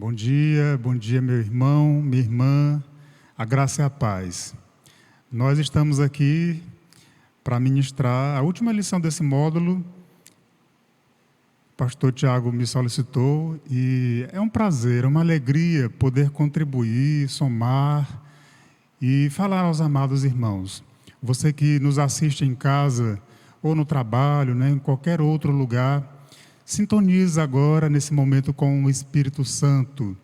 Bom dia, meu irmão, minha irmã, a graça e a paz. Nós estamos aqui para ministrar a última lição desse módulo. O pastor Tiago me solicitou e é um prazer, uma alegria poder contribuir, somar e falar aos amados irmãos. Você que nos assiste em casa ou no trabalho, em qualquer outro lugar, sintoniza agora, nesse momento, com o Espírito Santo.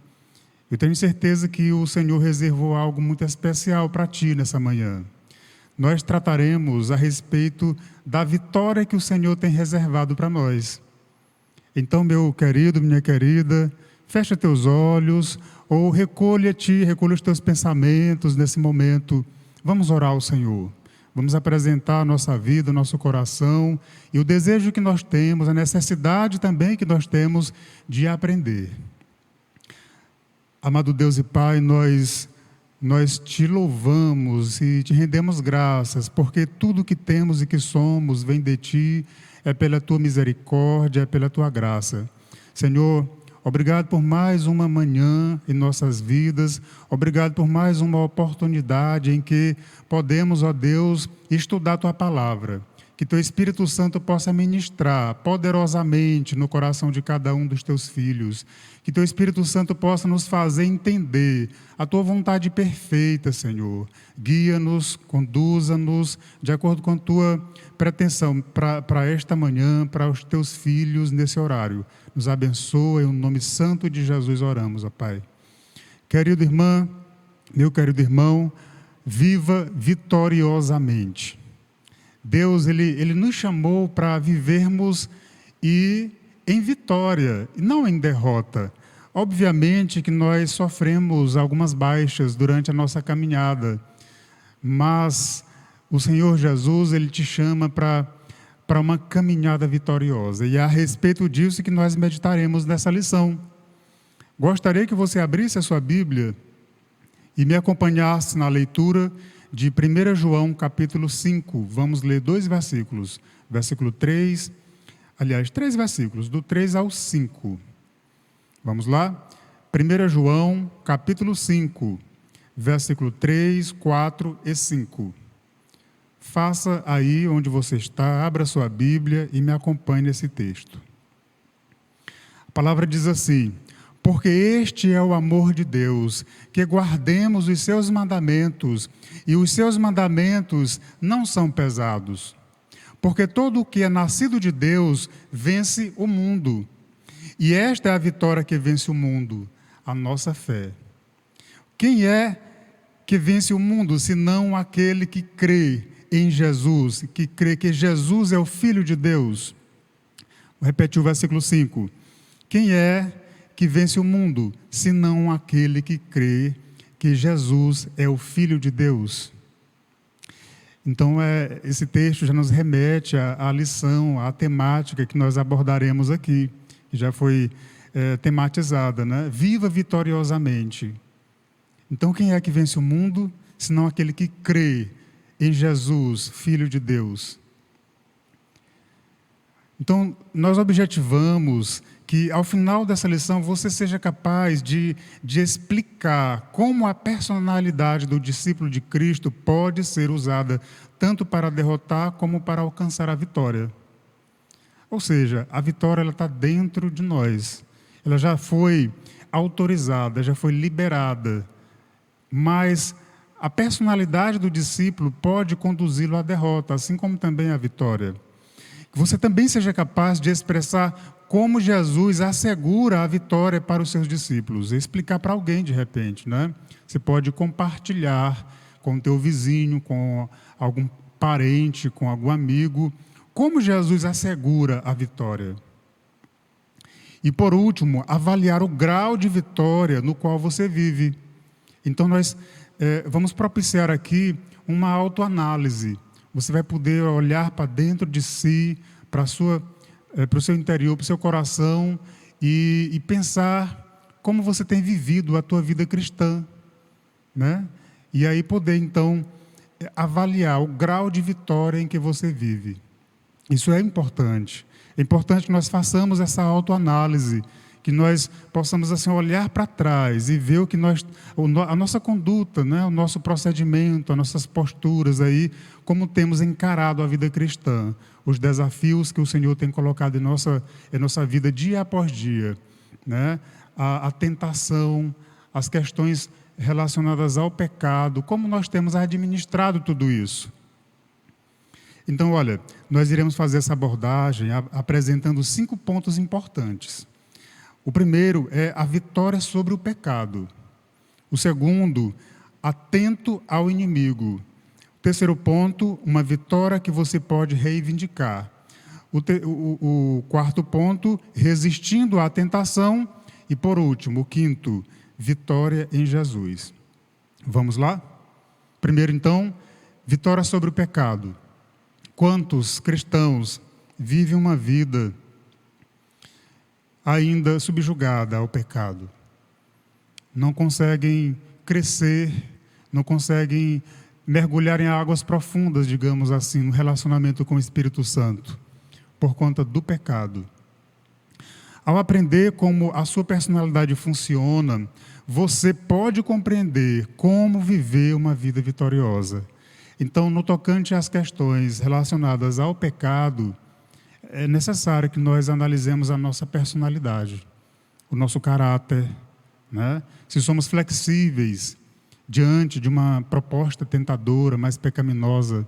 Eu tenho certeza que o Senhor reservou algo muito especial para ti nessa manhã. Nós trataremos a respeito da vitória que o Senhor tem reservado para nós. Então, meu querido, minha querida, fecha teus olhos ou recolha-te, recolha os teus pensamentos nesse momento. Vamos orar ao Senhor. Vamos apresentar a nossa vida, o nosso coração e o desejo que nós temos, a necessidade também que nós temos de aprender. Amado Deus e Pai, nós te louvamos e te rendemos graças, porque tudo que temos e que somos vem de Ti, é pela Tua misericórdia, é pela Tua graça. Senhor, obrigado por mais uma manhã em nossas vidas, obrigado por mais uma oportunidade em que podemos, ó Deus, estudar a Tua Palavra. Que Teu Espírito Santo possa ministrar poderosamente no coração de cada um dos Teus filhos. Que Teu Espírito Santo possa nos fazer entender a Tua vontade perfeita, Senhor. Guia-nos, conduza-nos de acordo com a Tua pretensão para esta manhã, para os Teus filhos nesse horário. Nos abençoa, em nome santo de Jesus oramos, ó Pai. Querida irmã, meu querido irmão, viva vitoriosamente. Deus, Ele nos chamou para vivermos em vitória, e não em derrota. Obviamente que nós sofremos algumas baixas durante a nossa caminhada, mas o Senhor Jesus, Ele te chama para uma caminhada vitoriosa. E é a respeito disso que nós meditaremos nessa lição. Gostaria que você abrisse a sua Bíblia e me acompanhasse na leitura de 1 João, capítulo 5. Vamos ler 2 versículos. Versículo 3, aliás, 3 versículos, do 3 ao 5. Vamos lá? 1 João, capítulo 5, versículo 3, 4 e 5. Faça aí onde você está, abra sua Bíblia e me acompanhe nesse texto. A palavra diz assim: porque este é o amor de Deus, que guardemos os seus mandamentos, e os seus mandamentos não são pesados. Porque todo o que é nascido de Deus vence o mundo. E esta é a vitória que vence o mundo, a nossa fé. Quem é que vence o mundo, senão aquele que crê em Jesus, que crê que Jesus é o Filho de Deus? Vou repetir o versículo 5. Quem é que vence o mundo, senão aquele que crê que Jesus é o Filho de Deus? Então, esse texto já nos remete à lição, à temática que nós abordaremos aqui, que já foi tematizada, né? Viva vitoriosamente. Então, quem é que vence o mundo, senão aquele que crê em Jesus, Filho de Deus? Então, nós objetivamos que, ao final dessa lição, você seja capaz de explicar como a personalidade do discípulo de Cristo pode ser usada tanto para derrotar como para alcançar a vitória. Ou seja, a vitória está dentro de nós. Ela já foi autorizada, já foi liberada. Mas a personalidade do discípulo pode conduzi-lo à derrota, assim como também à vitória. Que você também seja capaz de expressar como Jesus assegura a vitória para os seus discípulos. Explicar para alguém, de repente, né? Você pode compartilhar com o teu vizinho, com algum parente, com algum amigo, como Jesus assegura a vitória. E, por último, avaliar o grau de vitória no qual você vive. Então, nós vamos propiciar aqui uma autoanálise. Você vai poder olhar para dentro de si, para o seu interior, para o seu coração e pensar como você tem vivido a tua vida cristã, né? E aí poder, então, avaliar o grau de vitória em que você vive. Isso é importante. É importante que nós façamos essa autoanálise que nós possamos assim olhar para trás e ver a nossa conduta, né? O nosso procedimento, as nossas posturas aí, como temos encarado a vida cristã, os desafios que o Senhor tem colocado em nossa vida dia após dia, né? A tentação, as questões relacionadas ao pecado, como nós temos administrado tudo isso. Então, olha, nós iremos fazer essa abordagem apresentando 5 pontos importantes. O primeiro é a vitória sobre o pecado. O segundo, atento ao inimigo. O terceiro ponto, uma vitória que você pode reivindicar. O quarto ponto, resistindo à tentação. E, por último, o quinto, vitória em Jesus. Vamos lá? Primeiro, então, vitória sobre o pecado. Quantos cristãos vivem uma vida ainda subjugada ao pecado? Não conseguem crescer, não conseguem mergulhar em águas profundas, digamos assim, no relacionamento com o Espírito Santo, por conta do pecado. Ao aprender como a sua personalidade funciona, você pode compreender como viver uma vida vitoriosa. Então, no tocante às questões relacionadas ao pecado, é necessário que nós analisemos a nossa personalidade, o nosso caráter, né? Se somos flexíveis diante de uma proposta tentadora, mais pecaminosa,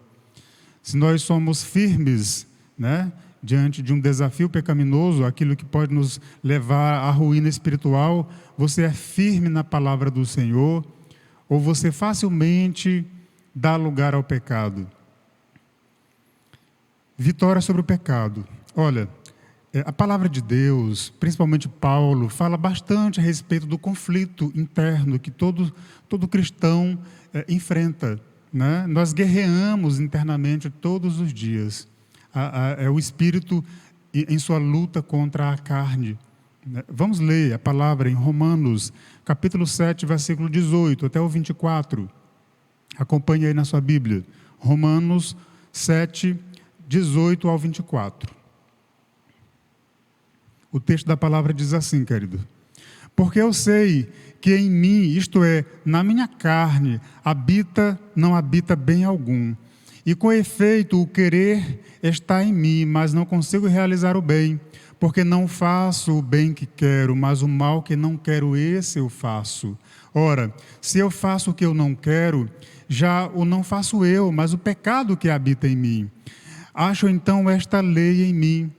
se nós somos firmes, né? Diante de um desafio pecaminoso, aquilo que pode nos levar à ruína espiritual, você é firme na palavra do Senhor, ou você facilmente dá lugar ao pecado. Vitória sobre o pecado. Olha, a palavra de Deus, principalmente Paulo, fala bastante a respeito do conflito interno que todo cristão enfrenta, né? Nós guerreamos internamente todos os dias. É o espírito em sua luta contra a carne. Vamos ler a palavra em Romanos, capítulo 7, versículo 18 até o 24. Acompanhe aí na sua Bíblia. Romanos 7, 18 ao 24. O texto da palavra diz assim, querido: porque eu sei que em mim, isto é, na minha carne, não habita bem algum. E com efeito, o querer está em mim, mas não consigo realizar o bem, porque não faço o bem que quero, mas o mal que não quero, esse eu faço. Ora, se eu faço o que eu não quero, já o não faço eu, mas o pecado que habita em mim. Acho então esta lei em mim,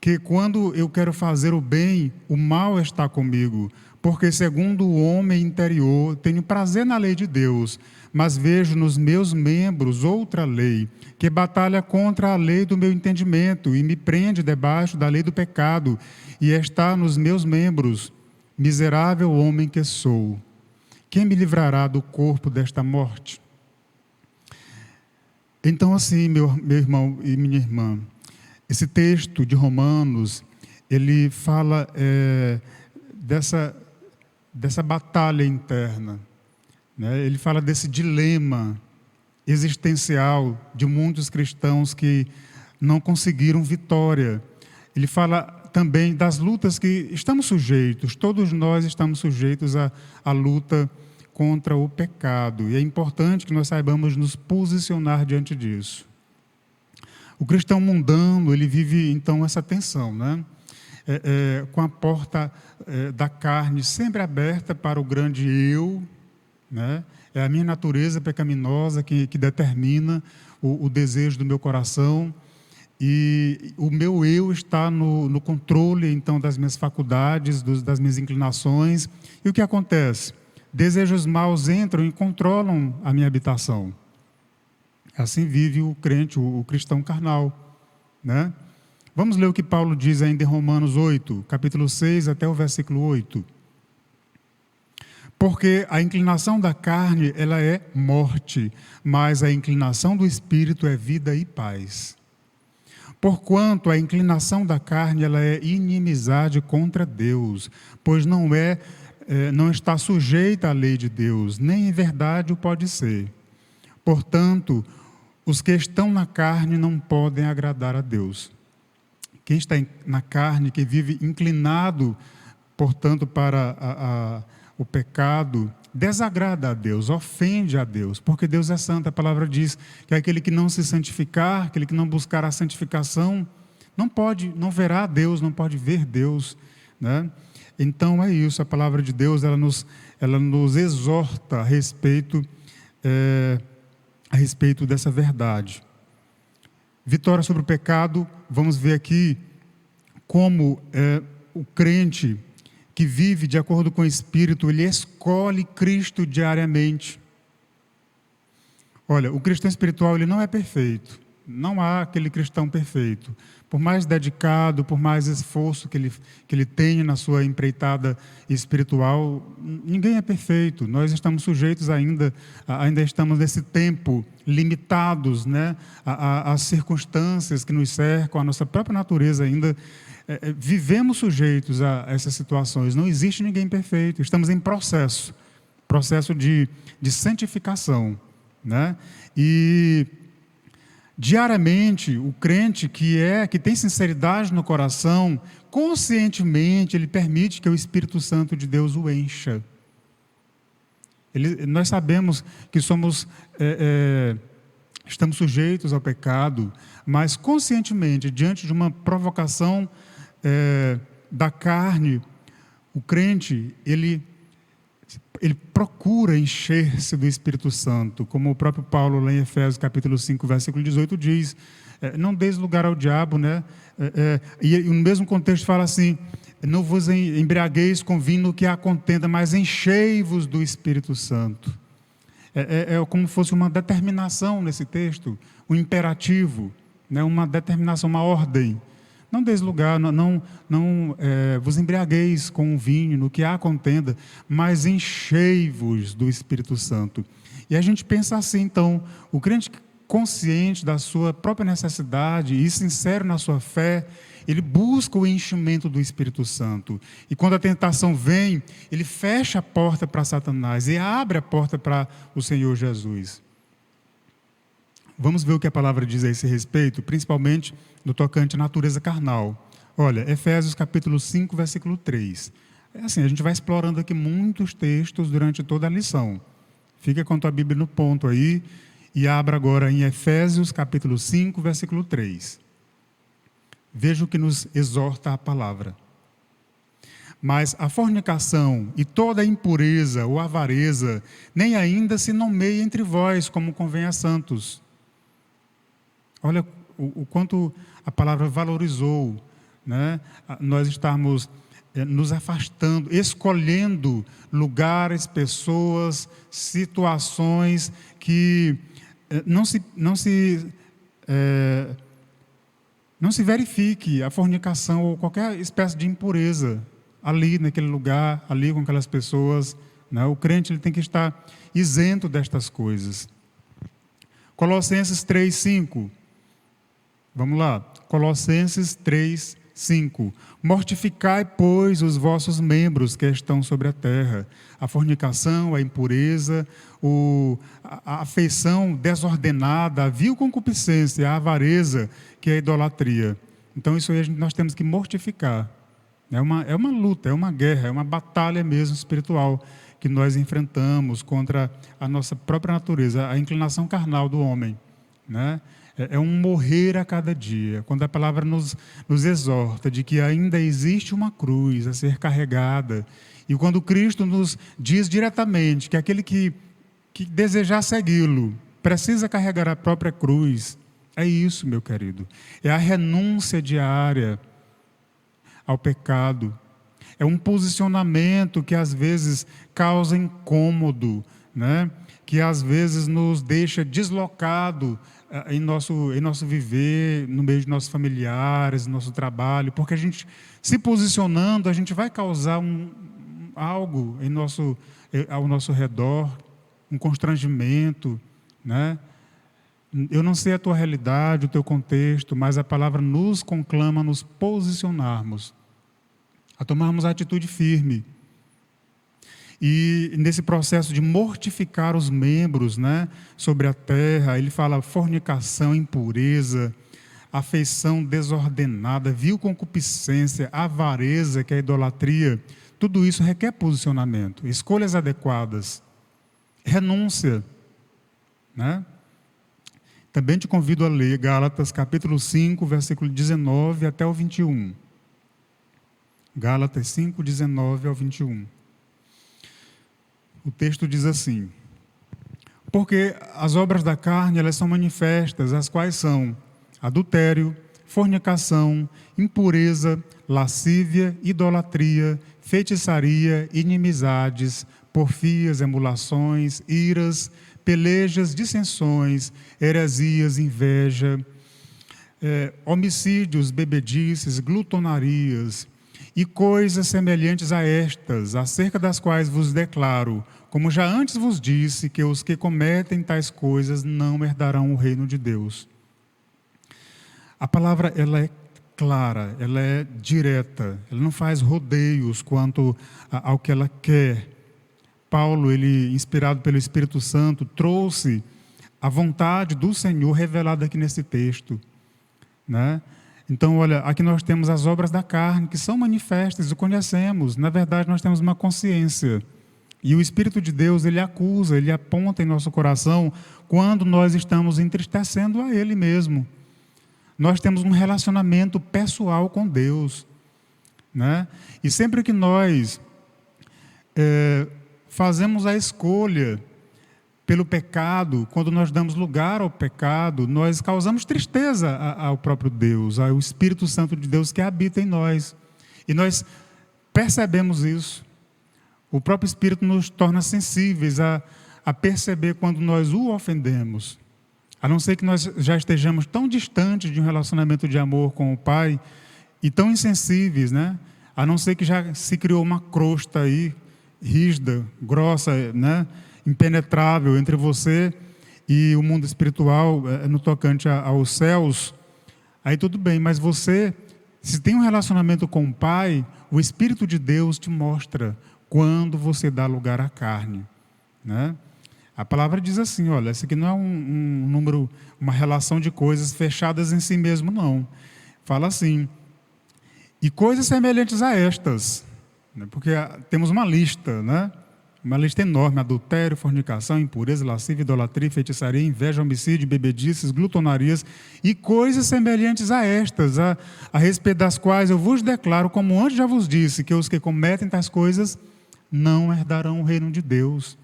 que quando eu quero fazer o bem, o mal está comigo, porque segundo o homem interior, tenho prazer na lei de Deus, mas vejo nos meus membros outra lei, que batalha contra a lei do meu entendimento e me prende debaixo da lei do pecado, e está nos meus membros, miserável homem que sou. Quem me livrará do corpo desta morte? Então, assim, meu irmão e minha irmã, esse texto de Romanos, ele fala dessa batalha interna, né? Ele fala desse dilema existencial de muitos cristãos que não conseguiram vitória. Ele fala também das lutas que estamos sujeitos, todos nós estamos sujeitos à luta contra o pecado, e é importante que nós saibamos nos posicionar diante disso. O cristão mundano, ele vive então essa tensão, né? Com a porta da carne sempre aberta para o grande eu, né? É a minha natureza pecaminosa que determina o desejo do meu coração, e o meu eu está no controle então das minhas faculdades, das minhas inclinações. E o que acontece? Desejos maus entram e controlam a minha habitação. Assim vive o crente, o cristão carnal, né? Vamos ler o que Paulo diz ainda em Romanos 8, capítulo 6 até o versículo 8. Porque a inclinação da carne, ela é morte, mas a inclinação do espírito é vida e paz. Porquanto a inclinação da carne, ela é inimizade contra Deus, pois não está sujeita à lei de Deus, nem em verdade o pode ser. Portanto, os que estão na carne não podem agradar a Deus. Quem está na carne, que vive inclinado portanto, para o pecado, desagrada a Deus, ofende a Deus, porque Deus é santo. A palavra diz que aquele que não se santificar, aquele que não buscar a santificação, não verá Deus, não pode ver Deus, né? Então é isso, a palavra de Deus, ela nos exorta a respeito dessa verdade. Vitória sobre o pecado, vamos ver aqui como o crente que vive de acordo com o Espírito, ele escolhe Cristo diariamente. Olha, o cristão espiritual, ele não é perfeito. Não há aquele cristão perfeito. Por mais dedicado, por mais esforço que ele tenha na sua empreitada espiritual, ninguém é perfeito. Nós estamos sujeitos ainda estamos nesse tempo, limitados, né, às circunstâncias que nos cercam, a nossa própria natureza ainda. Vivemos sujeitos a essas situações. Não existe ninguém perfeito. Estamos em processo de santificação, né? E diariamente, o crente que tem sinceridade no coração, conscientemente, ele permite que o Espírito Santo de Deus o encha. Nós sabemos que estamos sujeitos ao pecado, mas conscientemente, diante de uma provocação da carne, o crente, ele procura encher-se do Espírito Santo, como o próprio Paulo, lá em Efésios capítulo 5, versículo 18, diz, não deis lugar ao diabo, né? E no mesmo contexto fala assim, não vos embriagueis com vinho que há contenda, mas enchei-vos do Espírito Santo. É como fosse uma determinação nesse texto, um imperativo, né? Uma determinação, uma ordem. Não deis lugar, não vos embriagueis com o vinho, no que há contenda, mas enchei-vos do Espírito Santo. E a gente pensa assim, então, o crente consciente da sua própria necessidade e sincero na sua fé, ele busca o enchimento do Espírito Santo. E quando a tentação vem, ele fecha a porta para Satanás e abre a porta para o Senhor Jesus. Vamos ver o que a palavra diz a esse respeito, principalmente no tocante à natureza carnal. Olha, Efésios capítulo 5, versículo 3. Assim, a gente vai explorando aqui muitos textos durante toda a lição. Fica com a tua Bíblia no ponto aí e abra agora em Efésios capítulo 5, versículo 3. Veja o que nos exorta a palavra. Mas a fornicação e toda a impureza ou avareza nem ainda se nomeia entre vós, como convém a santos. Olha o quanto a palavra valorizou, né? Nós estamos nos afastando, escolhendo lugares, pessoas, situações que não se verifique a fornicação ou qualquer espécie de impureza ali naquele lugar, ali com aquelas pessoas, né? O crente ele tem que estar isento destas coisas. Colossenses 3:5. Vamos lá, Colossenses 3:5. Mortificai, pois, os vossos membros que estão sobre a terra, a fornicação, a impureza, a afeição desordenada, a vil concupiscência, a avareza, que é a idolatria. Então isso aí nós temos que mortificar. É uma luta, é uma guerra, é uma batalha mesmo espiritual que nós enfrentamos contra a nossa própria natureza, a inclinação carnal do homem, né? É um morrer a cada dia, quando a palavra nos exorta de que ainda existe uma cruz a ser carregada, e quando Cristo nos diz diretamente que aquele que desejar segui-lo precisa carregar a própria cruz. É isso, meu querido, é a renúncia diária ao pecado, é um posicionamento que às vezes causa incômodo, né? Que às vezes nos deixa deslocado em nosso viver, no meio de nossos familiares, no nosso trabalho, porque a gente, se posicionando, a gente vai causar algo ao nosso redor, um constrangimento, né? Eu não sei a tua realidade, o teu contexto, mas a palavra nos conclama a nos posicionarmos, a tomarmos a atitude firme. E nesse processo de mortificar os membros, né, sobre a terra, ele fala fornicação, impureza, afeição desordenada, vil concupiscência, avareza, que é a idolatria. tudo isso requer posicionamento, escolhas adequadas, renúncia, né? Também te convido a ler Gálatas capítulo 5, versículo 19 até o 21. Gálatas 5, 19 ao 21. O texto diz assim: porque as obras da carne, elas são manifestas, as quais são adultério, fornicação, impureza, lascívia, idolatria, feitiçaria, inimizades, porfias, emulações, iras, pelejas, dissensões, heresias, inveja, homicídios, bebedices, glutonarias e coisas semelhantes a estas, acerca das quais vos declaro, como já antes vos disse, que os que cometem tais coisas não herdarão o reino de Deus. A palavra, ela é clara, ela é direta, ela não faz rodeios quanto ao que ela quer. Paulo, ele, inspirado pelo Espírito Santo, trouxe a vontade do Senhor revelada aqui nesse texto, né? Então, olha, aqui nós temos as obras da carne, que são manifestas e conhecemos. Na verdade, nós temos uma consciência. E o Espírito de Deus, ele acusa, ele aponta em nosso coração quando nós estamos entristecendo a Ele mesmo. Nós temos um relacionamento pessoal com Deus, né? E sempre que nós fazemos a escolha pelo pecado, quando nós damos lugar ao pecado, nós causamos tristeza ao próprio Deus, ao Espírito Santo de Deus que habita em nós. E nós percebemos isso. O próprio Espírito nos torna sensíveis a perceber quando nós o ofendemos. A não ser que nós já estejamos tão distantes de um relacionamento de amor com o Pai e tão insensíveis, né? A não ser que já se criou uma crosta aí, rígida, grossa, né? Impenetrável entre você e o mundo espiritual no tocante aos céus, aí tudo bem, mas você, se tem um relacionamento com o Pai, o Espírito de Deus te mostra quando você dá lugar à carne, né? A palavra diz assim, olha, esse aqui não é um número, uma relação de coisas fechadas em si mesmo, não. Fala assim, e coisas semelhantes a estas, né? Porque temos uma lista, né? Uma lista enorme: adultério, fornicação, impureza, lascívia, idolatria, feitiçaria, inveja, homicídio, bebedices, glutonarias e coisas semelhantes a estas, a respeito das quais eu vos declaro, como antes já vos disse, que os que cometem tais coisas não herdarão o reino de Deus.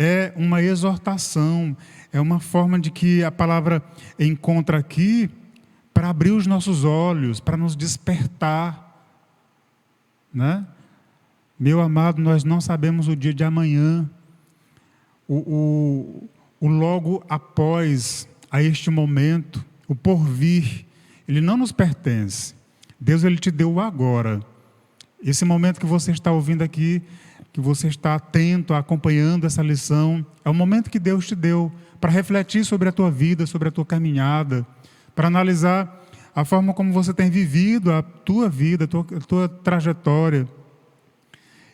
É uma exortação, é uma forma de que a palavra encontra aqui para abrir os nossos olhos, para nos despertar, né? Meu amado, nós não sabemos o dia de amanhã. O logo após a este momento, o porvir, ele não nos pertence. Deus, ele te deu o agora. Esse momento que você está ouvindo aqui, que você está atento, acompanhando essa lição, é o momento que Deus te deu para refletir sobre a tua vida, sobre a tua caminhada, para analisar a forma como você tem vivido a tua vida, a tua trajetória.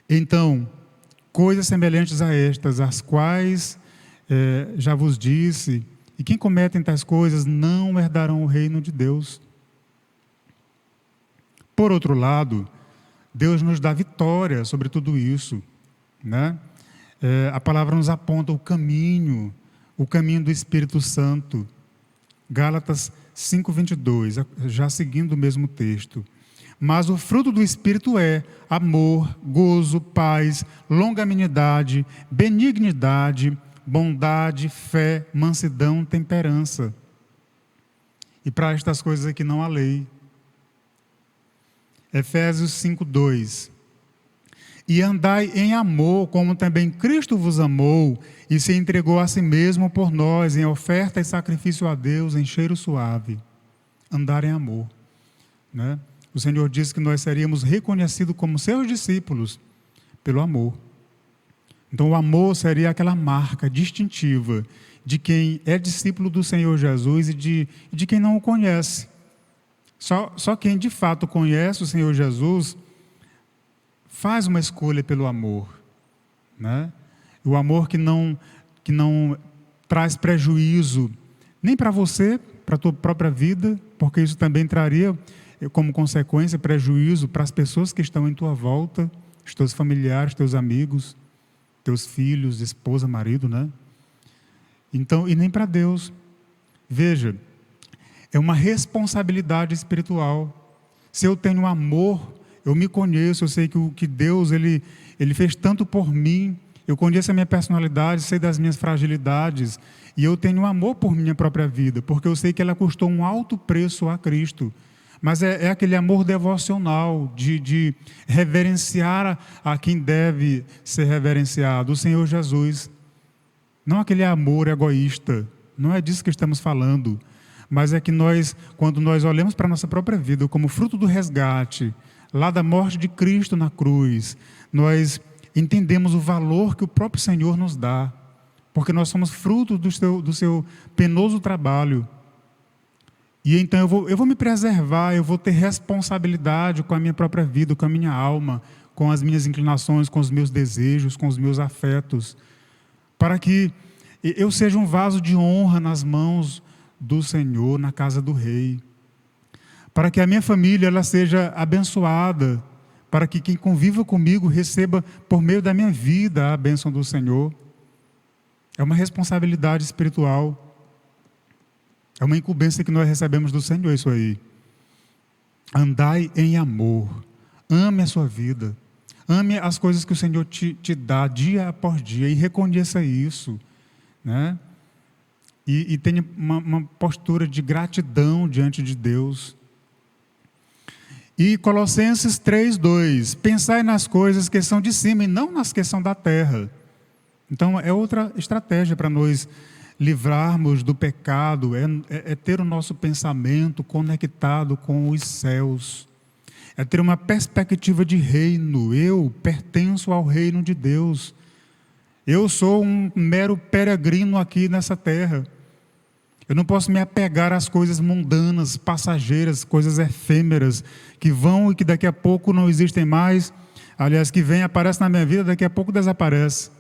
Então, coisas semelhantes a estas, as quais já vos disse, e quem cometem tais coisas não herdarão o reino de Deus. Por outro lado, Deus nos dá vitória sobre tudo isso, né? A palavra nos aponta o caminho do Espírito Santo. Gálatas 5:22, já seguindo o mesmo texto. Mas o fruto do Espírito é amor, gozo, paz, longanimidade, benignidade, bondade, fé, mansidão, temperança. E para estas coisas aqui não há lei. Efésios 5:2. E andai em amor, como também Cristo vos amou, e se entregou a si mesmo por nós, em oferta e sacrifício a Deus, em cheiro suave. Andar em amor, né? O Senhor disse que nós seríamos reconhecidos como seus discípulos pelo amor. Então, o amor seria aquela marca distintiva de quem é discípulo do Senhor Jesus e de quem não o conhece. Só quem de fato conhece o Senhor Jesus faz uma escolha pelo amor, né? O amor que não traz prejuízo nem para você, para a tua própria vida, porque isso também traria como consequência prejuízo para as pessoas que estão em tua volta, os teus familiares, teus amigos, teus filhos, esposa, marido, né? Então, e nem para Deus. Veja, é uma responsabilidade espiritual. Se eu tenho amor, eu me conheço, eu sei que Deus, Ele fez tanto por mim, eu conheço a minha personalidade, sei das minhas fragilidades, e eu tenho amor por minha própria vida, porque eu sei que ela custou um alto preço a Cristo. Mas é aquele amor devocional, de reverenciar a quem deve ser reverenciado, o Senhor Jesus. Não aquele amor egoísta, não é disso que estamos falando, mas é que quando nós olhamos para a nossa própria vida como fruto do resgate, lá da morte de Cristo na cruz, nós entendemos o valor que o próprio Senhor nos dá, porque nós somos fruto do seu penoso trabalho. E então eu vou me preservar, eu vou ter responsabilidade com a minha própria vida, com a minha alma, com as minhas inclinações, com os meus desejos, com os meus afetos, para que eu seja um vaso de honra nas mãos do Senhor, na casa do Rei, para que a minha família ela seja abençoada, para que quem conviva comigo receba por meio da minha vida a bênção do Senhor. É uma responsabilidade espiritual. É uma incumbência que nós recebemos do Senhor, isso aí. Andai em amor. Ame a sua vida. Ame as coisas que o Senhor te dá dia após dia e reconheça isso, né? E tenha uma postura de gratidão diante de Deus. E Colossenses 3:2. Pensai nas coisas que são de cima e não nas que são da terra. Então, é outra estratégia para nós livrarmos do pecado, é ter o nosso pensamento conectado com os céus, é ter uma perspectiva de reino. Eu pertenço ao reino de Deus, eu sou um mero peregrino aqui nessa terra, eu não posso me apegar às coisas mundanas, passageiras, coisas efêmeras, que vão e que daqui a pouco não existem mais, aliás, que vem, aparece na minha vida, daqui a pouco desaparece.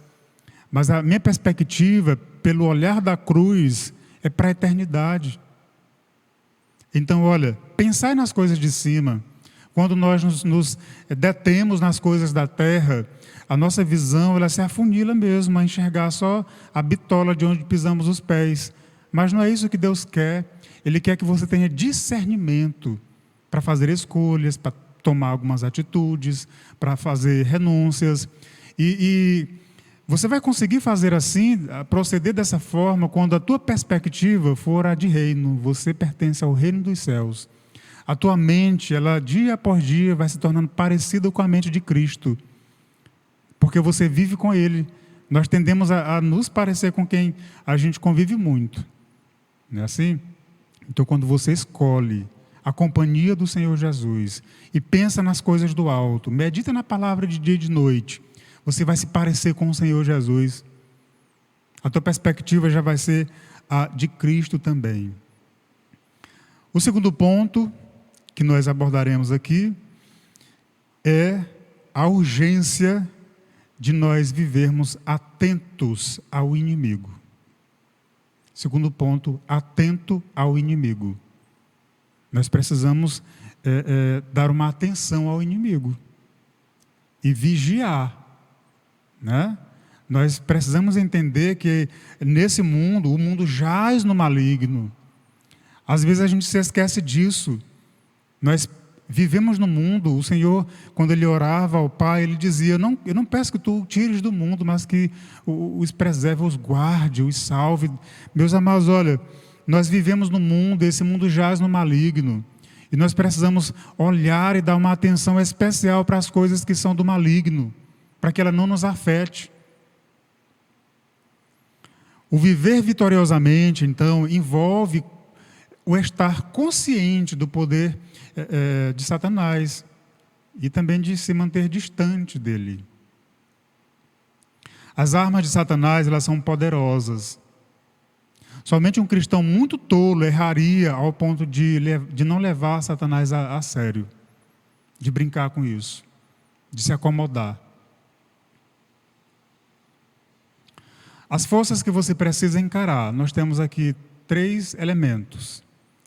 Mas a minha perspectiva, pelo olhar da cruz, é para a eternidade. Então, olha, pensai nas coisas de cima. Quando nós nos detemos nas coisas da terra, a nossa visão ela se afunila mesmo, a enxergar só a bitola de onde pisamos os pés. Mas não é isso que Deus quer. Ele quer que você tenha discernimento para fazer escolhas, para tomar algumas atitudes, para fazer renúncias. E você vai conseguir fazer assim, proceder dessa forma, quando a tua perspectiva for a de reino. Você pertence ao reino dos céus. A tua mente, ela dia após dia vai se tornando parecida com a mente de Cristo, porque você vive com Ele. Nós tendemos a nos parecer com quem a gente convive muito, não é assim? Então, quando você escolhe a companhia do Senhor Jesus e pensa nas coisas do alto, medita na palavra de dia e de noite, você vai se parecer com o Senhor Jesus. A tua perspectiva já vai ser a de Cristo também. O segundo ponto que nós abordaremos aqui é a urgência de nós vivermos atentos ao inimigo. Segundo ponto, atento ao inimigo. Nós precisamos dar uma atenção ao inimigo e vigiar, né? Nós precisamos entender que nesse mundo, o mundo jaz no maligno. Às vezes a gente se esquece disso. Nós vivemos no mundo. O Senhor, quando Ele orava ao Pai, Ele dizia, eu não peço que Tu tires do mundo, mas que os preserve, os guarde, os salve. Meus amados, olha, nós vivemos no mundo, esse mundo jaz no maligno. E nós precisamos olhar e dar uma atenção especial para as coisas que são do maligno, para que ela não nos afete. O viver vitoriosamente, então, envolve o estar consciente do poder de Satanás e também de se manter distante dele. As armas de Satanás, elas são poderosas. Somente um cristão muito tolo erraria ao ponto de não levar Satanás a sério, de brincar com isso, de se acomodar. As forças que você precisa encarar, nós temos aqui 3 elementos,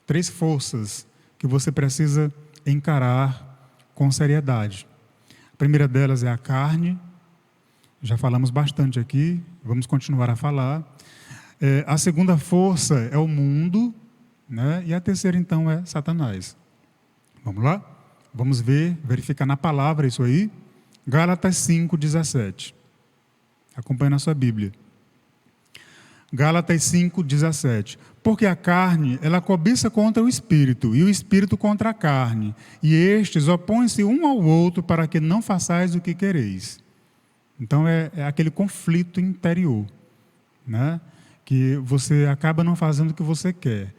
3 forças que você precisa encarar com seriedade. A primeira delas é a carne, já falamos bastante aqui, vamos continuar a falar. A segunda força é o mundo, né? E a terceira, então, é Satanás. Vamos lá? Vamos verificar na palavra isso aí. Gálatas 5:17. Acompanhe na sua Bíblia. Gálatas 5:17. Porque a carne, ela cobiça contra o espírito, e o espírito contra a carne. E estes opõem-se um ao outro para que não façais o que quereis. Então, é aquele conflito interior, né? Que você acaba não fazendo o que você quer.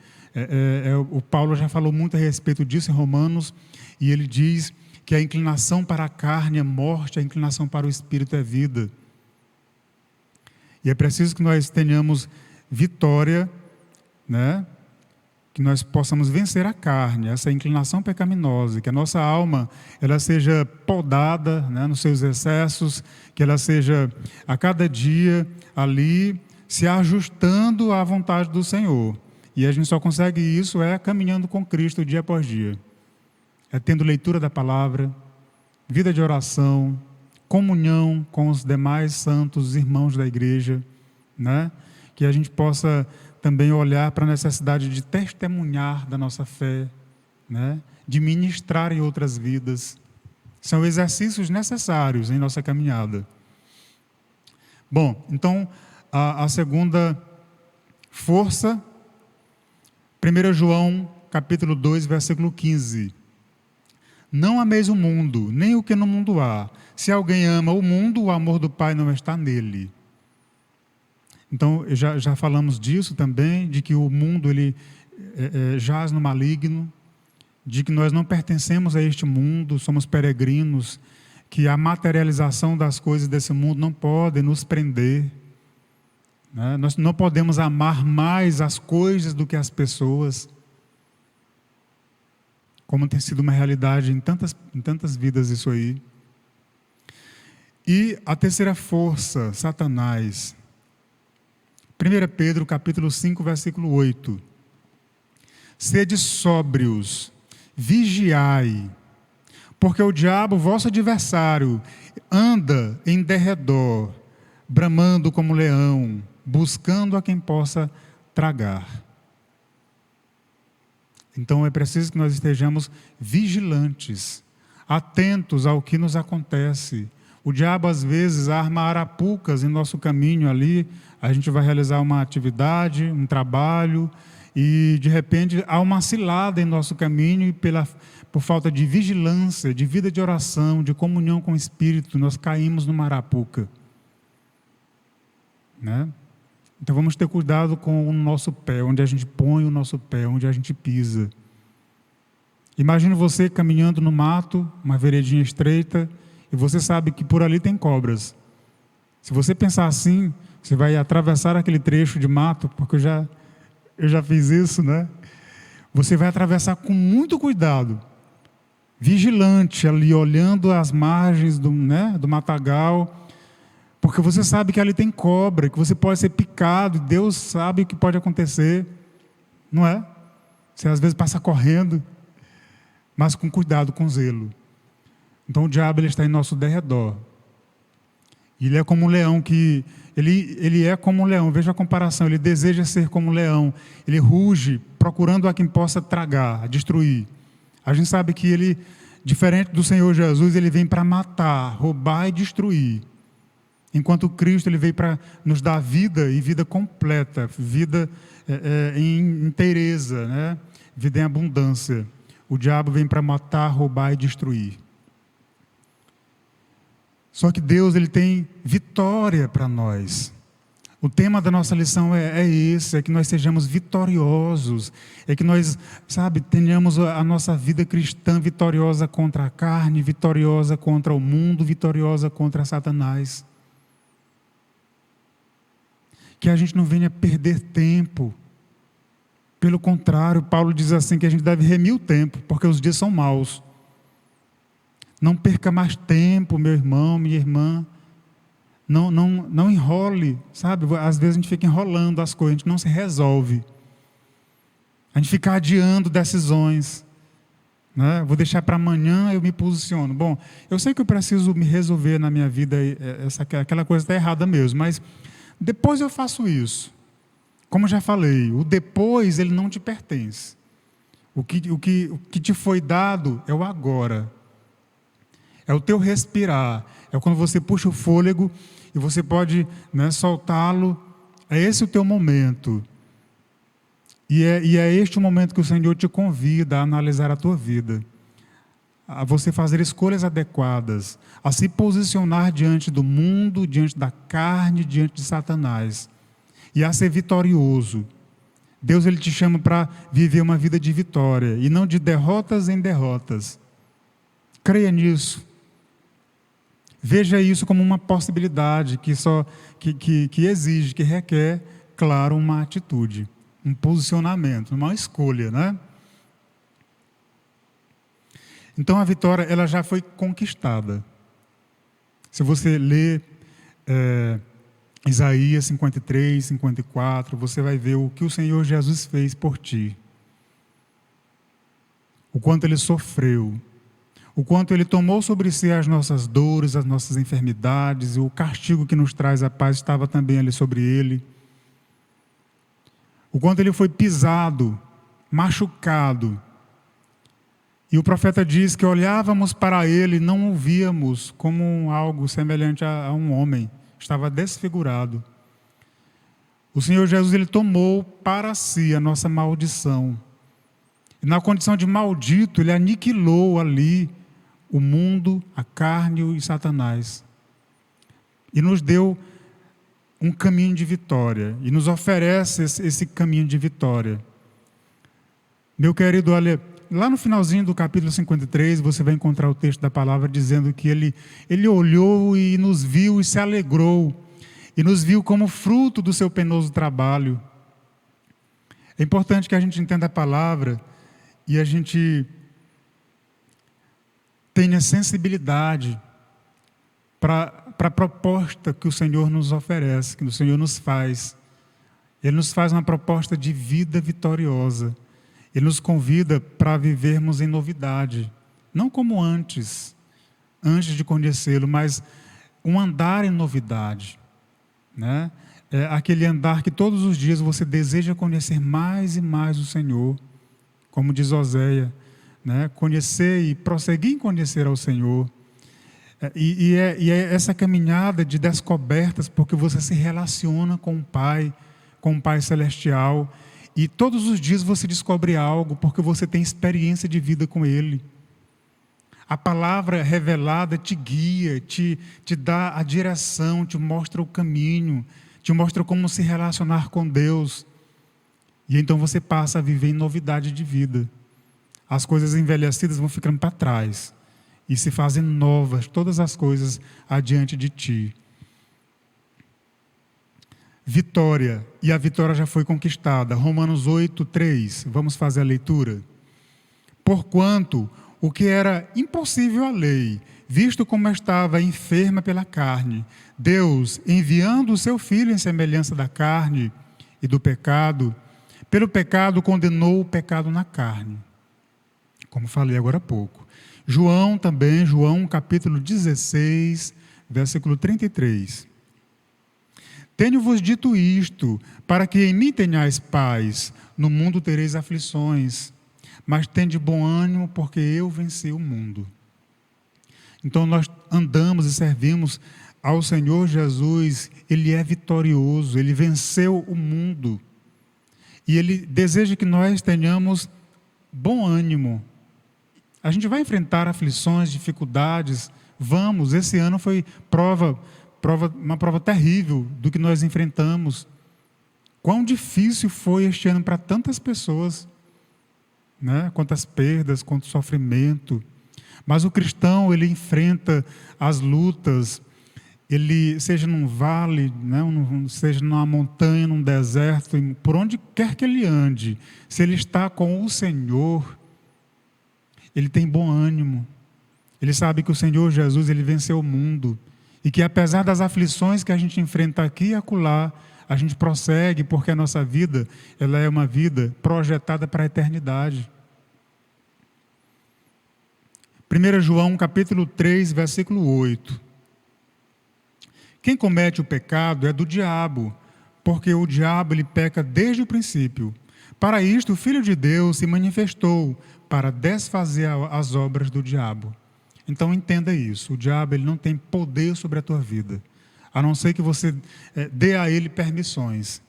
O Paulo já falou muito a respeito disso em Romanos, e ele diz que a inclinação para a carne é morte, a inclinação para o espírito é vida. E é preciso que nós tenhamos vitória, né? Que nós possamos vencer a carne, essa inclinação pecaminosa, que a nossa alma ela seja podada, né, nos seus excessos, que ela seja a cada dia ali se ajustando à vontade do Senhor. E a gente só consegue isso caminhando com Cristo dia após dia. Tendo leitura da palavra, vida de oração, comunhão com os demais santos irmãos da igreja, né? Que a gente possa também olhar para a necessidade de testemunhar da nossa fé, né? De ministrar em outras vidas. São exercícios necessários em nossa caminhada. Bom, então, a segunda força, 1 João, capítulo 2, versículo 15. Não ameis o mundo, nem o que no mundo há. Se alguém ama o mundo, o amor do Pai não está nele. Então, já falamos disso também, de que o mundo ele jaz no maligno, de que nós não pertencemos a este mundo, somos peregrinos, que a materialização das coisas desse mundo não pode nos prender. Né? Nós não podemos amar mais as coisas do que as pessoas, como tem sido uma realidade em tantas vidas isso aí. E a terceira força, Satanás. 1 Pedro, capítulo 5, versículo 8. Sede sóbrios, vigiai, porque o diabo, vosso adversário, anda em derredor, bramando como leão, buscando a quem possa tragar. Então é preciso que nós estejamos vigilantes, atentos ao que nos acontece. O diabo às vezes arma arapucas em nosso caminho ali, a gente vai realizar uma atividade, um trabalho, e de repente há uma cilada em nosso caminho e por falta de vigilância, de vida de oração, de comunhão com o Espírito, nós caímos numa arapuca. Né? Então vamos ter cuidado com o nosso pé, onde a gente põe o nosso pé, onde a gente pisa. Imagine você caminhando no mato, uma veredinha estreita, e você sabe que por ali tem cobras. Se você pensar assim, você vai atravessar aquele trecho de mato, porque eu já fiz isso, né? Você vai atravessar com muito cuidado, vigilante ali, olhando as margens do matagal, porque você sabe que ali tem cobra, que você pode ser picado, e Deus sabe o que pode acontecer, não é? Você às vezes passa correndo, mas com cuidado, com zelo. Então o diabo ele está em nosso derredor. Ele é como um leão que... Ele é como um leão, veja a comparação, ele deseja ser como um leão, ele ruge, procurando a quem possa tragar, destruir. A gente sabe que ele, diferente do Senhor Jesus, ele vem para matar, roubar e destruir. Enquanto Cristo ele veio para nos dar vida e vida completa, vida em inteireza, né? Vida em abundância. O diabo vem para matar, roubar e destruir. Só que Deus ele tem vitória para nós. O tema da nossa lição é esse, é que nós sejamos vitoriosos, é que nós, tenhamos a nossa vida cristã vitoriosa contra a carne, vitoriosa contra o mundo, vitoriosa contra Satanás. Que a gente não venha perder tempo. Pelo contrário, Paulo diz assim que a gente deve remir o tempo, porque os dias são maus. Não perca mais tempo, meu irmão, minha irmã. Não enrole, Às vezes a gente fica enrolando as coisas, a gente não se resolve. A gente fica adiando decisões. né? Vou deixar para amanhã, eu me posiciono. Bom, eu sei que eu preciso me resolver na minha vida, aquela coisa está errada mesmo, mas depois eu faço isso. Como eu já falei, o depois ele não te pertence. O que te foi dado é o agora. É o teu respirar. É quando você puxa o fôlego e você pode, né, soltá-lo. É esse o teu momento. E é este o momento que o Senhor te convida a analisar a tua vida. A você fazer escolhas adequadas. A se posicionar diante do mundo, diante da carne, diante de Satanás. E a ser vitorioso. Deus ele te chama para viver uma vida de vitória e não de derrotas em derrotas. Creia nisso. Veja isso como uma possibilidade que exige, que requer, claro, uma atitude, um posicionamento, uma escolha, né? Então a vitória ela já foi conquistada. Se você ler Isaías 53, 54, você vai ver o que o Senhor Jesus fez por ti. O quanto Ele sofreu. O quanto Ele tomou sobre si as nossas dores, as nossas enfermidades, e o castigo que nos traz a paz estava também ali sobre Ele. O quanto Ele foi pisado, machucado. E o profeta diz que olhávamos para Ele e não o víamos como algo semelhante a um homem. Estava desfigurado. O Senhor Jesus ele tomou para si a nossa maldição. E na condição de maldito, Ele aniquilou ali o mundo, a carne e Satanás. E nos deu um caminho de vitória. E nos oferece esse caminho de vitória. Meu querido, olha, lá no finalzinho do capítulo 53, você vai encontrar o texto da palavra dizendo que ele olhou e nos viu e se alegrou. E nos viu como fruto do seu penoso trabalho. É importante que a gente entenda a palavra e a gente tenha sensibilidade para a proposta que o Senhor nos oferece, que o Senhor nos faz. Ele nos faz uma proposta de vida vitoriosa. Ele nos convida para vivermos em novidade. Não como antes de conhecê-lo, mas um andar em novidade. Né? É aquele andar que todos os dias você deseja conhecer mais e mais o Senhor. Como diz Oséia, né? Conhecer e prosseguir em conhecer ao Senhor. E é essa caminhada de descobertas, porque você se relaciona com o Pai Celestial, e todos os dias você descobre algo, porque você tem experiência de vida com Ele. A palavra revelada te guia, te dá a direção, te mostra o caminho, te mostra como se relacionar com Deus. E então você passa a viver em novidade de vida. As coisas envelhecidas vão ficando para trás e se fazem novas, todas as coisas adiante de ti. Vitória, e a vitória já foi conquistada. Romanos 8, 3, vamos fazer a leitura. Porquanto o que era impossível à lei, visto como estava enferma pela carne, Deus, enviando o seu Filho em semelhança da carne e do pecado, pelo pecado condenou o pecado na carne. Como falei agora há pouco. João capítulo 16, versículo 33. Tenho-vos dito isto, para que em mim tenhais paz, no mundo tereis aflições, mas tende bom ânimo, porque eu venci o mundo. Então nós andamos e servimos ao Senhor Jesus, Ele é vitorioso, Ele venceu o mundo. E Ele deseja que nós tenhamos bom ânimo. A gente vai enfrentar aflições, dificuldades, vamos, esse ano foi uma prova terrível do que nós enfrentamos. Quão difícil foi este ano para tantas pessoas, né? Quantas perdas, quanto sofrimento. Mas o cristão, ele enfrenta as lutas, ele, seja num vale, né? Seja numa montanha, num deserto, por onde quer que ele ande, se ele está com o Senhor, ele tem bom ânimo. Ele sabe que o Senhor Jesus, ele venceu o mundo. E que apesar das aflições que a gente enfrenta aqui e acolá, a gente prossegue, porque a nossa vida, ela é uma vida projetada para a eternidade. 1 João capítulo 3, versículo 8. Quem comete o pecado é do diabo, porque o diabo ele peca desde o princípio. Para isto, o Filho de Deus se manifestou para desfazer as obras do diabo. Então entenda isso, o diabo ele não tem poder sobre a tua vida, a não ser que você dê a ele permissões,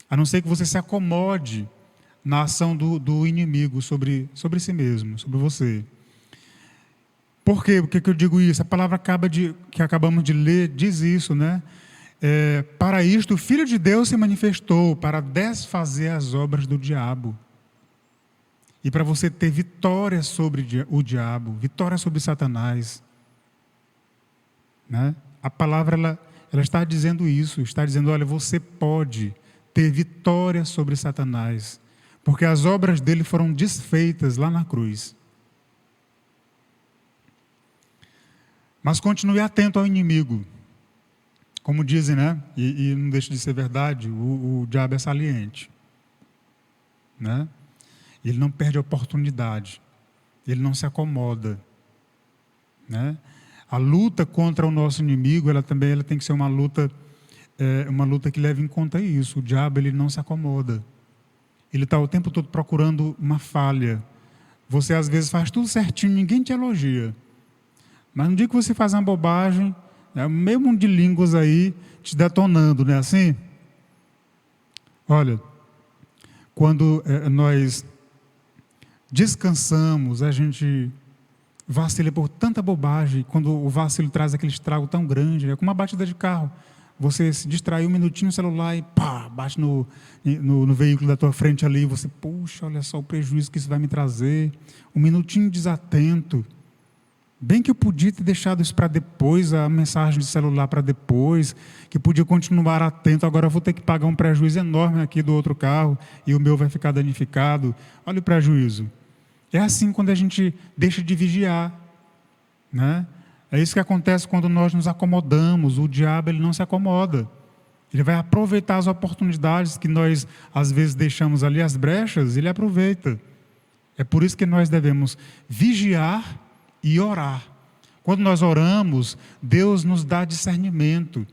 a não ser que você se acomode na ação do inimigo sobre si mesmo, sobre você. Por quê? Por que eu digo isso? A palavra que acabamos de ler diz isso, né? Para isto, o Filho de Deus se manifestou para desfazer as obras do diabo. E para você ter vitória sobre o diabo, vitória sobre Satanás. Né? A palavra ela está dizendo isso, está dizendo, olha, você pode ter vitória sobre Satanás, porque as obras dele foram desfeitas lá na cruz. Mas continue atento ao inimigo. Como dizem, né? E não deixa de ser verdade, o diabo é saliente. Né? Ele não perde a oportunidade. Ele não se acomoda. Né? A luta contra o nosso inimigo, ela tem que ser uma luta que leve em conta isso. O diabo, ele não se acomoda. Ele está o tempo todo procurando uma falha. Você, às vezes, faz tudo certinho, ninguém te elogia. Mas no dia que você faz uma bobagem, meio mundo de línguas aí te detonando, não é assim? Olha, quando nós descansamos, a gente vacila por tanta bobagem, quando o vacilo traz aquele estrago tão grande, é como uma batida de carro. Você se distraiu um minutinho no celular e pá, bate no veículo da tua frente ali, e você, puxa, olha só o prejuízo que isso vai me trazer. Um minutinho desatento. Bem que eu podia ter deixado isso para depois, a mensagem de celular para depois, que podia continuar atento, agora eu vou ter que pagar um prejuízo enorme aqui do outro carro, e o meu vai ficar danificado. Olha o prejuízo. É assim quando a gente deixa de vigiar. Né? É isso que acontece quando nós nos acomodamos. O diabo ele não se acomoda. Ele vai aproveitar as oportunidades que nós, às vezes, deixamos ali, as brechas, ele aproveita. É por isso que nós devemos vigiar e orar. Quando nós oramos, Deus nos dá discernimento,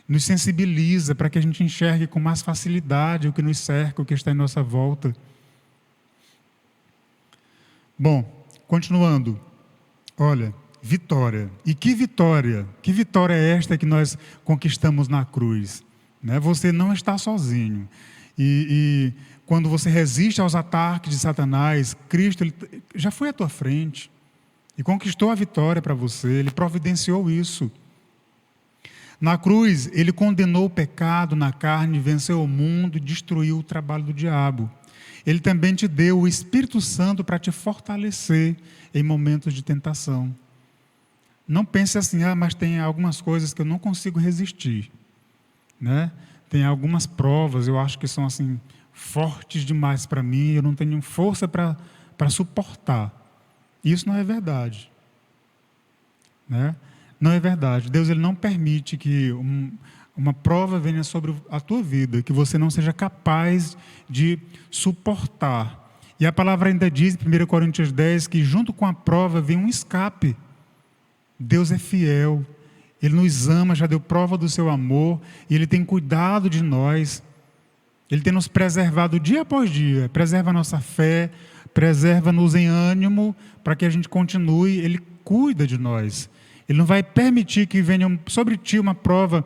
nos sensibiliza para que a gente enxergue com mais facilidade o que nos cerca, o que está em nossa volta. Bom, continuando. Olha, vitória. E que vitória? Que vitória é esta que nós conquistamos na cruz? Né? Você não está sozinho. E quando você resiste aos ataques de Satanás, Cristo ele já foi à tua frente. E conquistou a vitória para você, ele providenciou isso. Na cruz, ele condenou o pecado na carne, venceu o mundo e destruiu o trabalho do diabo. Ele também te deu o Espírito Santo para te fortalecer em momentos de tentação. Não pense assim, mas tem algumas coisas que eu não consigo resistir. Né? Tem algumas provas, eu acho que são assim, fortes demais para mim, eu não tenho força para suportar. Isso não é verdade. Né? Não é verdade. Deus ele não permite que uma prova venha sobre a tua vida, que você não seja capaz de suportar. E a palavra ainda diz, em 1 Coríntios 10, que junto com a prova vem um escape. Deus é fiel, Ele nos ama, já deu prova do seu amor, e Ele tem cuidado de nós. Ele tem nos preservado dia após dia, preserva a nossa fé, preserva-nos em ânimo, para que a gente continue, Ele cuida de nós. Ele não vai permitir que venha sobre ti uma prova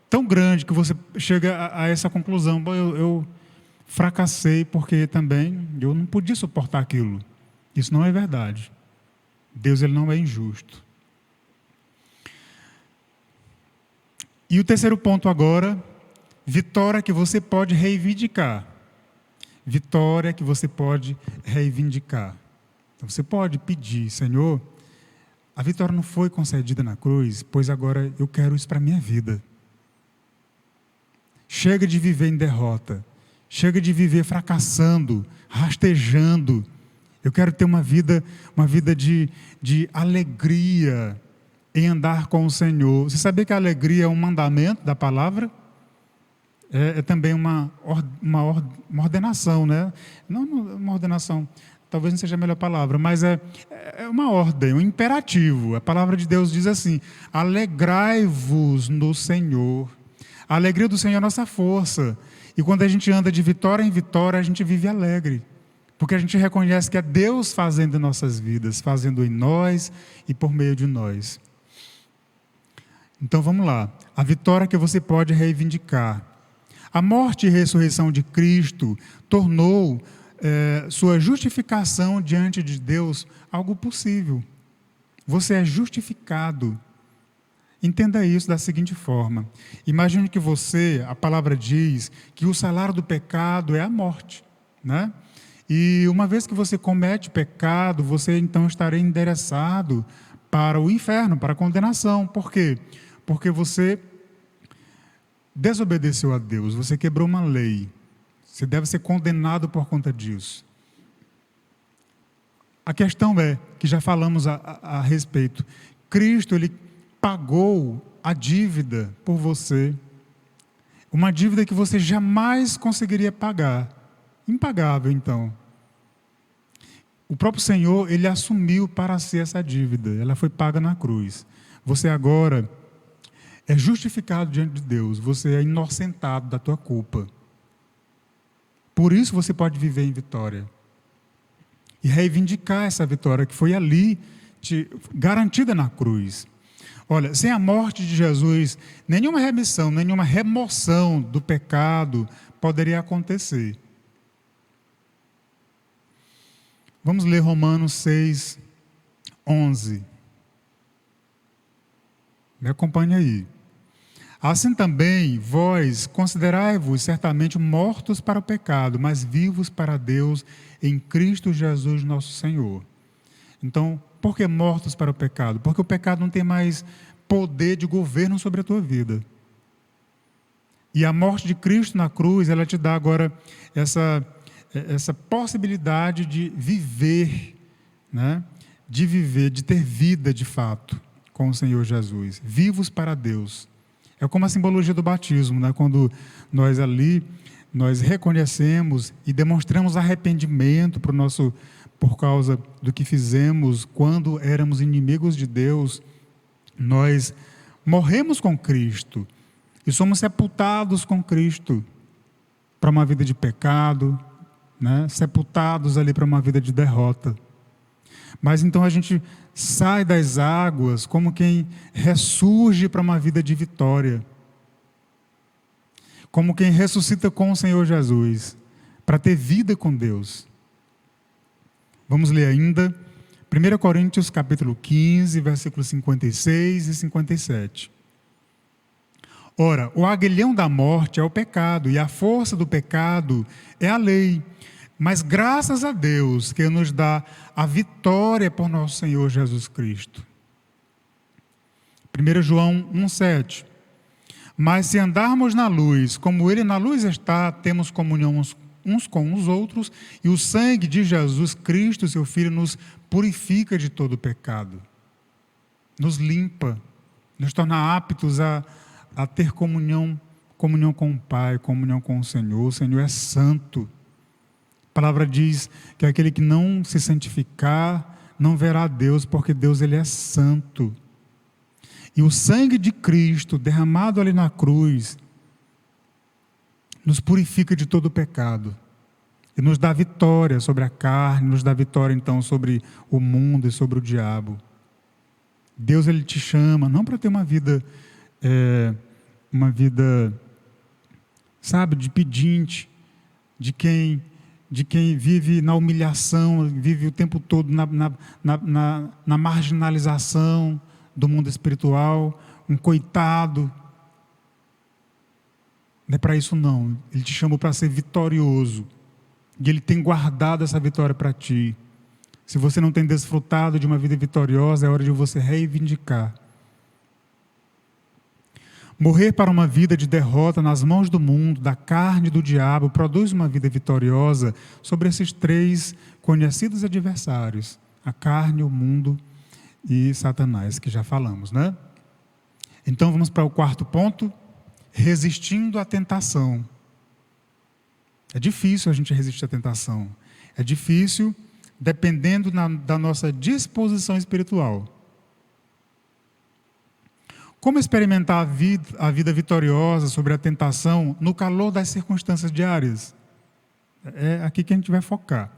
tão grande que você chega a essa conclusão. Bom, eu fracassei porque também eu não podia suportar aquilo. Isso não é verdade. Deus ele não é injusto. E o terceiro ponto agora, vitória que você pode reivindicar. Vitória que você pode reivindicar. Então você pode pedir, Senhor, a vitória não foi concedida na cruz, pois agora eu quero isso para a minha vida. Chega de viver em derrota. Chega de viver fracassando, rastejando. Eu quero ter uma vida de alegria em andar com o Senhor. Você sabia que a alegria é um mandamento da palavra? É também uma ordenação, né? Não uma ordenação. talvez não seja a melhor palavra, mas é uma ordem, um imperativo. A palavra de Deus diz assim: alegrai-vos no Senhor. A alegria do Senhor é a nossa força. E quando a gente anda de vitória em vitória, a gente vive alegre. Porque a gente reconhece que é Deus fazendo em nossas vidas, fazendo em nós e por meio de nós. Então vamos lá. A vitória que você pode reivindicar. A morte e ressurreição de Cristo tornou sua justificação diante de Deus algo possível. Você é justificado. Entenda isso da seguinte forma: imagine que a palavra diz que o salário do pecado é a morte, né? E uma vez que você comete pecado, você então estará endereçado para o inferno, para a condenação. Por quê? Porque você desobedeceu a Deus, você quebrou uma lei. Você deve ser condenado por conta disso. A questão é, que já falamos a respeito, Cristo, Ele pagou a dívida por você. Uma dívida que você jamais conseguiria pagar. Impagável, então. O próprio Senhor, Ele assumiu para si essa dívida. Ela foi paga na cruz. Você agora é justificado diante de Deus. Você é inocentado da tua culpa. Por isso você pode viver em vitória. E reivindicar essa vitória que foi ali garantida na cruz. Olha, sem a morte de Jesus, nenhuma remissão, nenhuma remoção do pecado poderia acontecer. Vamos ler Romanos 6, 11. Me acompanhe aí. Assim também, vós considerai-vos certamente mortos para o pecado, mas vivos para Deus em Cristo Jesus nosso Senhor. Então, por que mortos para o pecado? Porque o pecado não tem mais poder de governo sobre a tua vida. E a morte de Cristo na cruz, ela te dá agora essa possibilidade de viver, né? De viver, de ter vida de fato com o Senhor Jesus. Vivos para Deus. É como a simbologia do batismo, né? Quando nós reconhecemos e demonstramos arrependimento por causa do que fizemos quando éramos inimigos de Deus, nós morremos com Cristo e somos sepultados com Cristo para uma vida de pecado, né? Sepultados ali para uma vida de derrota. Mas então a gente sai das águas como quem ressurge para uma vida de vitória. Como quem ressuscita com o Senhor Jesus, para ter vida com Deus. Vamos ler ainda 1 Coríntios capítulo 15, versículos 56 e 57. Ora, o aguilhão da morte é o pecado, e a força do pecado é a lei. Mas graças a Deus que nos dá a vitória por nosso Senhor Jesus Cristo. 1 João 1,7. Mas se andarmos na luz, como Ele na luz está, temos comunhão uns com os outros, e o sangue de Jesus Cristo, seu Filho, nos purifica de todo pecado. Nos limpa, nos torna aptos a ter comunhão com o Pai, comunhão com o Senhor. O Senhor é santo. A palavra diz que aquele que não se santificar, não verá Deus, porque Deus Ele é santo. E o sangue de Cristo, derramado ali na cruz, nos purifica de todo o pecado. E nos dá vitória sobre a carne, nos dá vitória então sobre o mundo e sobre o diabo. Deus Ele te chama, não para ter uma vida, sabe, de pedinte, de quem vive na humilhação, vive o tempo todo na marginalização do mundo espiritual, um coitado. Não é para isso não. Ele te chamou para ser vitorioso. E Ele tem guardado essa vitória para ti. Se você não tem desfrutado de uma vida vitoriosa, é hora de você reivindicar. Morrer para uma vida de derrota nas mãos do mundo, da carne e do diabo, produz uma vida vitoriosa sobre esses três conhecidos adversários: a carne, o mundo e Satanás, que já falamos, né? Então vamos para o quarto ponto: resistindo à tentação. É difícil a gente resistir à tentação. É difícil dependendo da nossa disposição espiritual. Como experimentar a vida vitoriosa sobre a tentação no calor das circunstâncias diárias? É aqui que a gente vai focar.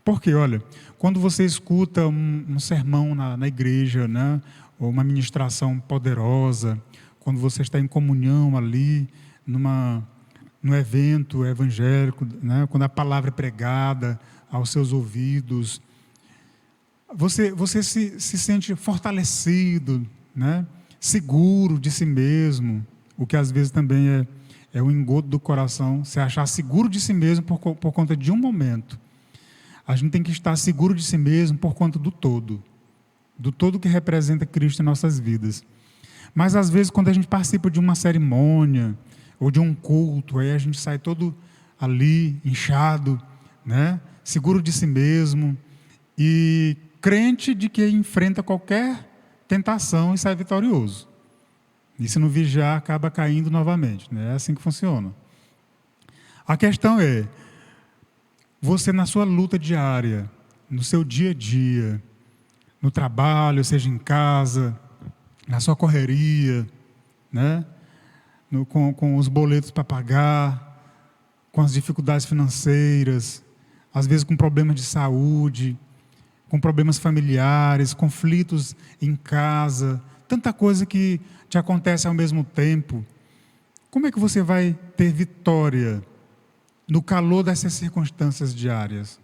Porque, olha, quando você escuta um sermão na igreja, né, ou uma ministração poderosa, quando você está em comunhão ali, num evento evangélico, né, quando a palavra é pregada aos seus ouvidos, você se sente fortalecido, né, seguro de si mesmo, o que às vezes também é um engodo do coração, se achar seguro de si mesmo por conta de um momento. A gente tem que estar seguro de si mesmo por conta do todo que representa Cristo em nossas vidas. Mas às vezes quando a gente participa de uma cerimônia ou de um culto, aí a gente sai todo ali, inchado, né? Seguro de si mesmo e crente de que enfrenta qualquer tentação e sai vitorioso. E se não vigiar, acaba caindo novamente, né? É assim que funciona. A questão é, você na sua luta diária, no seu dia a dia, no trabalho, seja em casa, na sua correria, né? Com os boletos para pagar, com as dificuldades financeiras, às vezes com problemas de saúde, com problemas familiares, conflitos em casa, tanta coisa que te acontece ao mesmo tempo. Como é que você vai ter vitória no calor dessas circunstâncias diárias,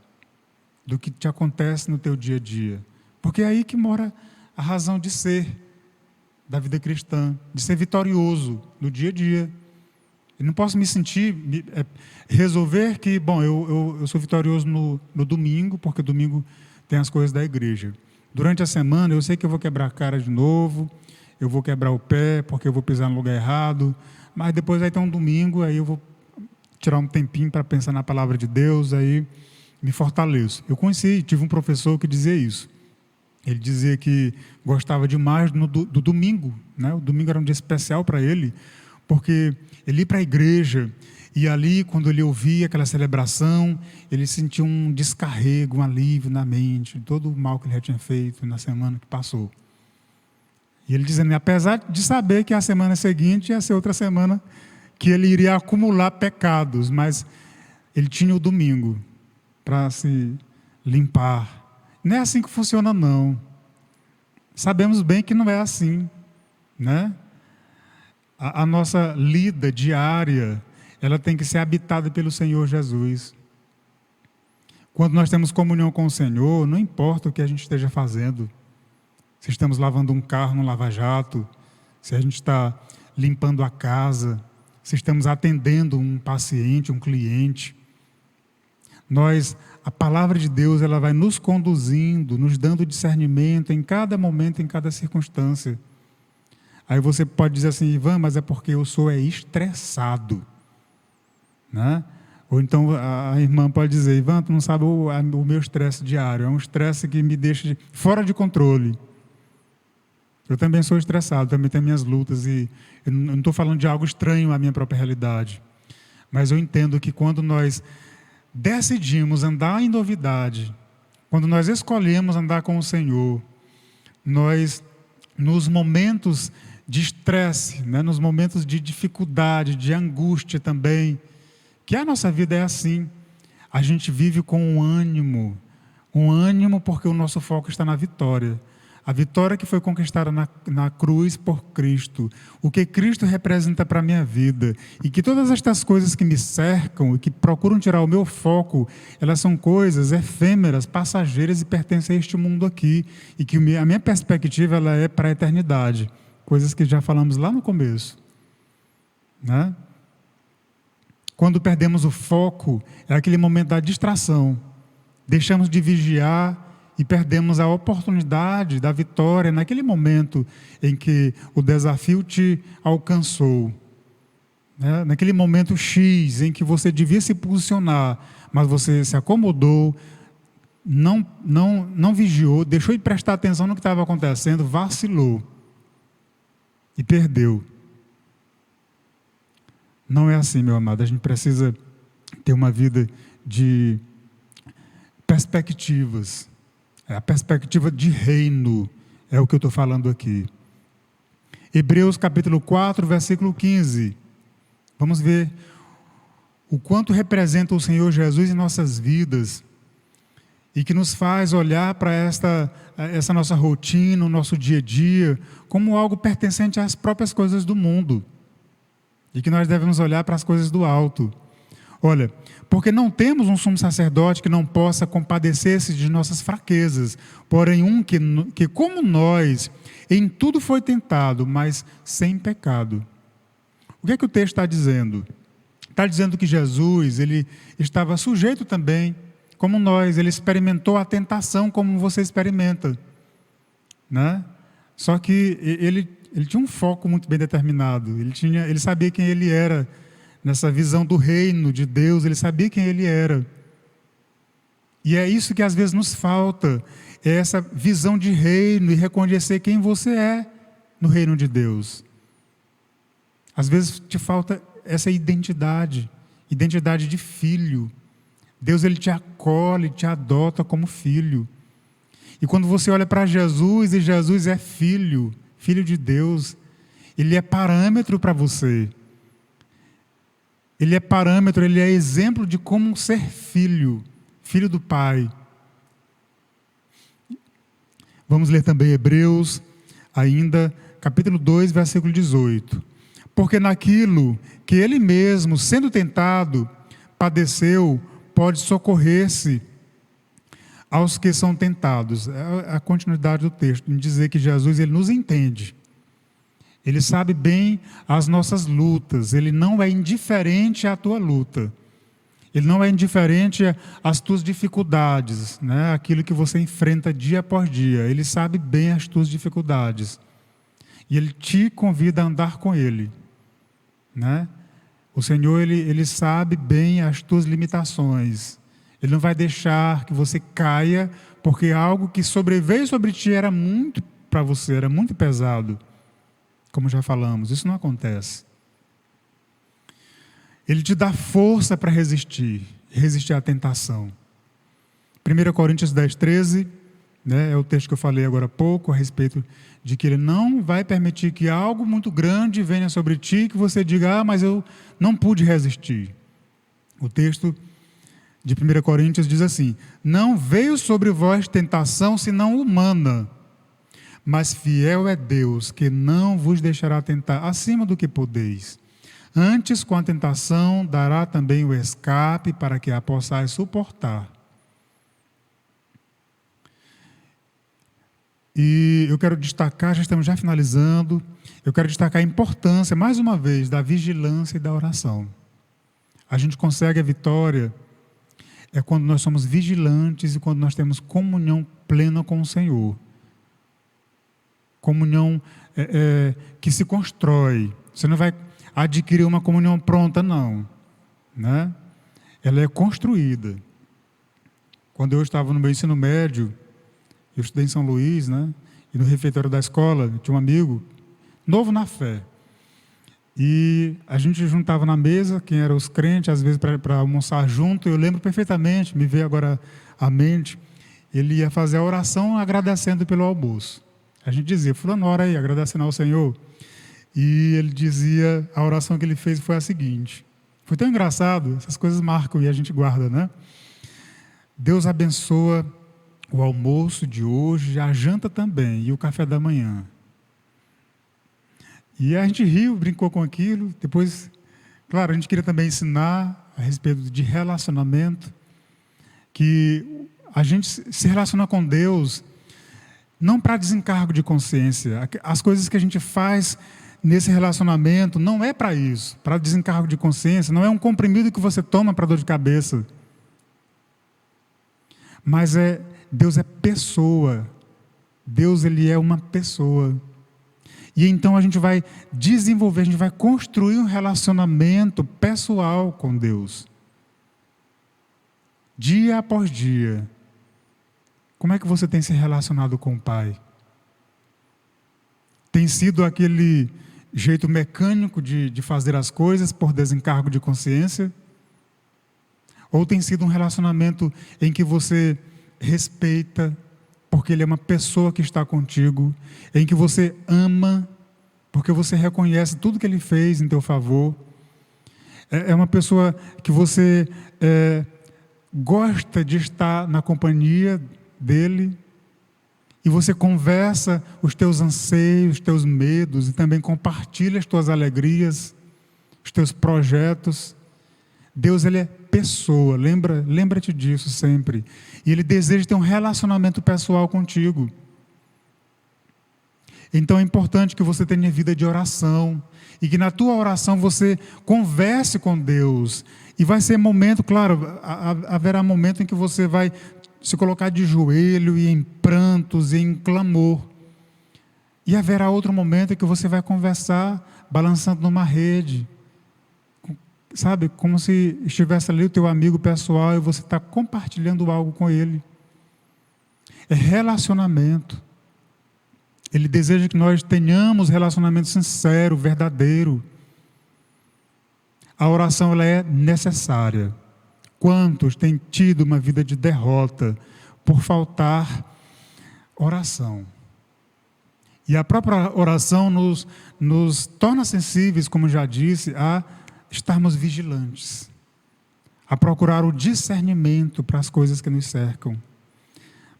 do que te acontece no teu dia a dia? Porque é aí que mora a razão de ser da vida cristã, de ser vitorioso no dia a dia. Eu não posso resolver que, bom, eu sou vitorioso no domingo, porque domingo tem as coisas da igreja. Durante a semana, eu sei que eu vou quebrar a cara de novo, eu vou quebrar o pé, porque eu vou pisar no lugar errado, mas depois vai ter um domingo, aí eu vou tirar um tempinho para pensar na palavra de Deus, aí me fortaleço. Eu tive um professor que dizia isso. Ele dizia que gostava demais do domingo, né? O domingo era um dia especial para ele, porque ele ia para a igreja e ali, quando ele ouvia aquela celebração, ele sentia um descarrego, um alívio na mente, de todo o mal que ele já tinha feito na semana que passou. E ele dizendo, apesar de saber que a semana seguinte ia ser outra semana que ele iria acumular pecados, mas ele tinha o domingo para se limpar. Não é assim que funciona, não. Sabemos bem que não é assim, né? A nossa lida diária, ela tem que ser habitada pelo Senhor Jesus. Quando nós temos comunhão com o Senhor, não importa o que a gente esteja fazendo, se estamos lavando um carro no lava-jato, se a gente está limpando a casa, se estamos atendendo um paciente, um cliente, a palavra de Deus, ela vai nos conduzindo, nos dando discernimento em cada momento, em cada circunstância. Aí você pode dizer assim, Ivan, mas é porque eu sou estressado, né? Ou então a irmã pode dizer, Ivan, tu não sabe o meu estresse diário, é um estresse que me deixa fora de controle. Eu também sou estressado, também tenho minhas lutas e eu não estou falando de algo estranho à minha própria realidade. Mas eu entendo que quando nós decidimos andar em novidade, quando nós escolhemos andar com o Senhor, nós, nos momentos de estresse, né, nos momentos de dificuldade, de angústia também, que a nossa vida é assim, a gente vive com um ânimo porque o nosso foco está na vitória. A vitória que foi conquistada na cruz por Cristo, o que Cristo representa para a minha vida, e que todas estas coisas que me cercam e que procuram tirar o meu foco, elas são coisas efêmeras, passageiras e pertencem a este mundo aqui, e que a minha perspectiva ela é para a eternidade, coisas que já falamos lá no começo, né? Quando perdemos o foco, é aquele momento da distração, deixamos de vigiar e perdemos a oportunidade da vitória naquele momento em que o desafio te alcançou, né? Naquele momento X em que você devia se posicionar, mas você se acomodou, não vigiou, deixou de prestar atenção no que estava acontecendo, vacilou e perdeu. Não é assim, meu amado. A gente precisa ter uma vida de perspectivas. A perspectiva de reino é o que eu estou falando aqui. Hebreus capítulo 4, versículo 15. Vamos ver o quanto representa o Senhor Jesus em nossas vidas e que nos faz olhar para essa nossa rotina, o nosso dia a dia, como algo pertencente às próprias coisas do mundo e que nós devemos olhar para as coisas do alto. Olha, porque não temos um sumo sacerdote que não possa compadecer-se de nossas fraquezas, porém que como nós, em tudo foi tentado, mas sem pecado. O que é que o texto está dizendo? Está dizendo que Jesus, ele estava sujeito também, como nós, ele experimentou a tentação como você experimenta, né? Só que ele tinha um foco muito bem determinado, ele sabia quem ele era, nessa visão do reino de Deus, ele sabia quem ele era. E é isso que às vezes nos falta, é essa visão de reino e reconhecer quem você é no reino de Deus. Às vezes te falta essa identidade de filho. Deus, ele te acolhe, te adota como filho. E quando você olha para Jesus, e Jesus é filho de Deus, ele é parâmetro para você. Ele é parâmetro, ele é exemplo de como ser filho do Pai. Vamos ler também Hebreus, ainda, capítulo 2, versículo 18. Porque naquilo que ele mesmo, sendo tentado, padeceu, pode socorrer-se aos que são tentados. É a continuidade do texto, em dizer que Jesus, ele nos entende. Ele sabe bem as nossas lutas, ele não é indiferente à tua luta. Ele não é indiferente às tuas dificuldades, né? Aquilo que você enfrenta dia após dia. Ele sabe bem as tuas dificuldades. E ele te convida a andar com ele, né? O Senhor, ele sabe bem as tuas limitações. Ele não vai deixar que você caia, porque algo que sobreveio sobre ti era muito para você, era muito pesado. Como já falamos, isso não acontece. Ele te dá força para resistir à tentação. 1 Coríntios 10, 13, né, é o texto que eu falei agora há pouco, a respeito de que ele não vai permitir que algo muito grande venha sobre ti, que você diga, mas eu não pude resistir. O texto de 1 Coríntios diz assim, não veio sobre vós tentação senão humana, mas fiel é Deus, que não vos deixará tentar acima do que podeis. Antes, com a tentação, dará também o escape para que a possais suportar. E eu quero destacar, já estamos finalizando, eu quero destacar a importância, mais uma vez, da vigilância e da oração. A gente consegue a vitória quando nós somos vigilantes e quando nós temos comunhão plena com o Senhor. Comunhão que se constrói. Você não vai adquirir uma comunhão pronta, não, né? Ela é construída. Quando eu estava no meu ensino médio, eu estudei em São Luís, né? E no refeitório da escola, eu tinha um amigo, novo na fé. E a gente juntava na mesa, quem eram os crentes, às vezes para almoçar junto. Eu lembro perfeitamente, me veio agora à mente, ele ia fazer a oração agradecendo pelo almoço. A gente dizia, fulano, ora aí, agradecendo ao Senhor. E ele dizia, a oração que ele fez foi a seguinte. Foi tão engraçado, essas coisas marcam e a gente guarda, né? Deus abençoa o almoço de hoje, a janta também, e o café da manhã. E a gente riu, brincou com aquilo. Depois, claro, a gente queria também ensinar a respeito de relacionamento, que a gente se relaciona com Deus não para desencargo de consciência. As coisas que a gente faz nesse relacionamento não é para isso, para desencargo de consciência, não é um comprimido que você toma para dor de cabeça. Mas Deus é pessoa. Deus, ele é uma pessoa. E então a gente vai desenvolver, a gente vai construir um relacionamento pessoal com Deus. Dia após dia. Como é que você tem se relacionado com o Pai? Tem sido aquele jeito mecânico de fazer as coisas por desencargo de consciência? Ou tem sido um relacionamento em que você respeita, porque ele é uma pessoa que está contigo, em que você ama, porque você reconhece tudo que ele fez em teu favor. É uma pessoa que você gosta de estar na companhia dele, e você conversa os teus anseios, os teus medos, e também compartilha as tuas alegrias, os teus projetos. Deus, ele é pessoa, lembra-te disso sempre. E ele deseja ter um relacionamento pessoal contigo. Então é importante que você tenha vida de oração, e que na tua oração você converse com Deus. E vai ser momento, claro, haverá momento em que você vai se colocar de joelho e em prantos e em clamor. E haverá outro momento em que você vai conversar balançando numa rede. Sabe, como se estivesse ali o teu amigo pessoal e você está compartilhando algo com ele. É relacionamento. Ele deseja que nós tenhamos relacionamento sincero, verdadeiro. A oração, ela é necessária. Quantos têm tido uma vida de derrota por faltar oração? E a própria oração nos torna sensíveis, como já disse, a estarmos vigilantes, a procurar o discernimento para as coisas que nos cercam.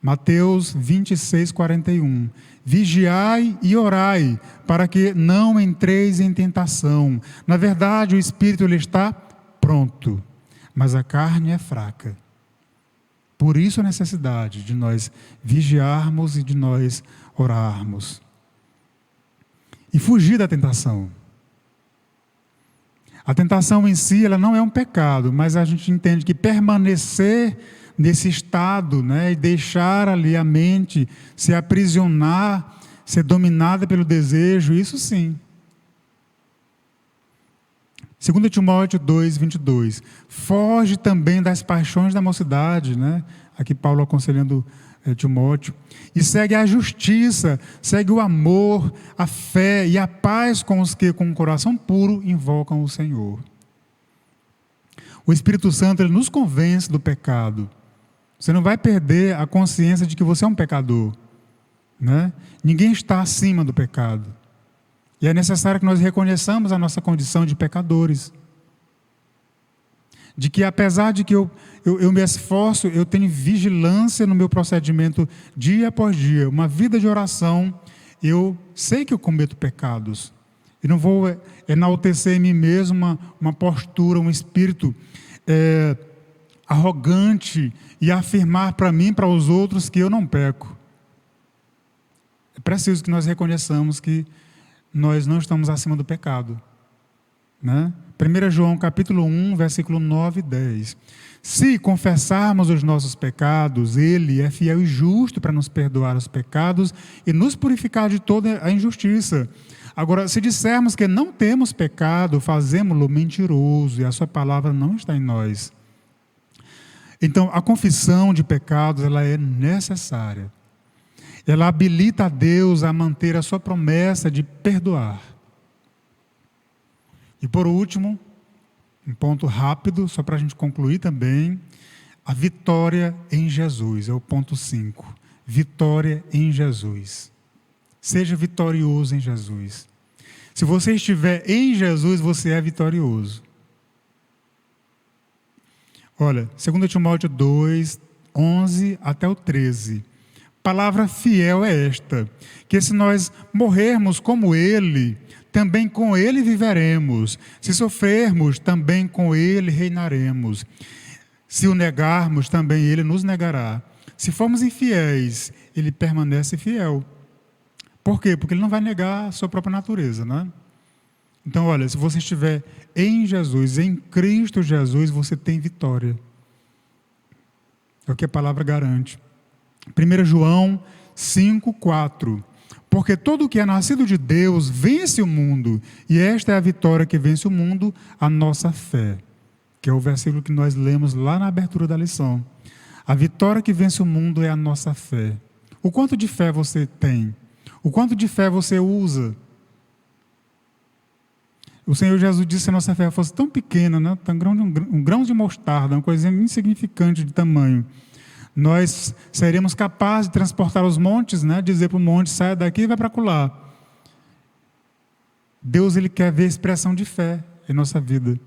Mateus 26, 41. Vigiai e orai, para que não entreis em tentação. Na verdade, o espírito ele está pronto, mas a carne é fraca. Por isso a necessidade de nós vigiarmos e de nós orarmos. E fugir da tentação. A tentação em si, ela não é um pecado, mas a gente entende que permanecer nesse estado, né, e deixar ali a mente se aprisionar, ser dominada pelo desejo, isso sim. 2 Timóteo 2, 22. Foge também das paixões da mocidade, né? Aqui Paulo aconselhando Timóteo. E segue a justiça, segue o amor, a fé e a paz com os que com um coração puro invocam o Senhor. O Espírito Santo, ele nos convence do pecado. Você não vai perder a consciência de que você é um pecador, né? Ninguém está acima do pecado. E é necessário que nós reconheçamos a nossa condição de pecadores. De que apesar de que eu me esforço, eu tenho vigilância no meu procedimento dia após dia, uma vida de oração, eu sei que eu cometo pecados. E não vou enaltecer em mim mesmo uma postura, um espírito arrogante e afirmar para mim e para os outros que eu não peco. É preciso que nós reconheçamos que nós não estamos acima do pecado, né? 1 João capítulo 1, versículo 9 e 10. Se confessarmos os nossos pecados, Ele é fiel e justo para nos perdoar os pecados e nos purificar de toda a injustiça. Agora, se dissermos que não temos pecado, fazemo-lo mentiroso e a sua palavra não está em nós. Então, a confissão de pecados, ela é necessária. Ela habilita a Deus a manter a sua promessa de perdoar. E por último, um ponto rápido, só para a gente concluir também, a vitória em Jesus, é o ponto 5. Vitória em Jesus. Seja vitorioso em Jesus. Se você estiver em Jesus, você é vitorioso. Olha, 2 Timóteo 2, 11 até o 13. Palavra fiel é esta, que se nós morrermos como Ele, também com Ele viveremos. Se sofrermos, também com Ele reinaremos. Se o negarmos, também Ele nos negará. Se formos infiéis, Ele permanece fiel. Por quê? Porque Ele não vai negar a sua própria natureza, né? Então, olha, se você estiver em Jesus, em Cristo Jesus, você tem vitória. É o que a palavra garante. 1 João 5, 4. Porque todo o que é nascido de Deus vence o mundo, e esta é a vitória que vence o mundo, a nossa fé. Que é o versículo que nós lemos lá na abertura da lição. A vitória que vence o mundo é a nossa fé. O quanto de fé você tem? O quanto de fé você usa? O Senhor Jesus disse que se a nossa fé fosse tão pequena, né, tão grande, um grão de mostarda, uma coisa insignificante de tamanho, nós seríamos capazes de transportar os montes, né, dizer para o monte, saia daqui e vai para acolá. Deus, Ele quer ver a expressão de fé em nossa vida.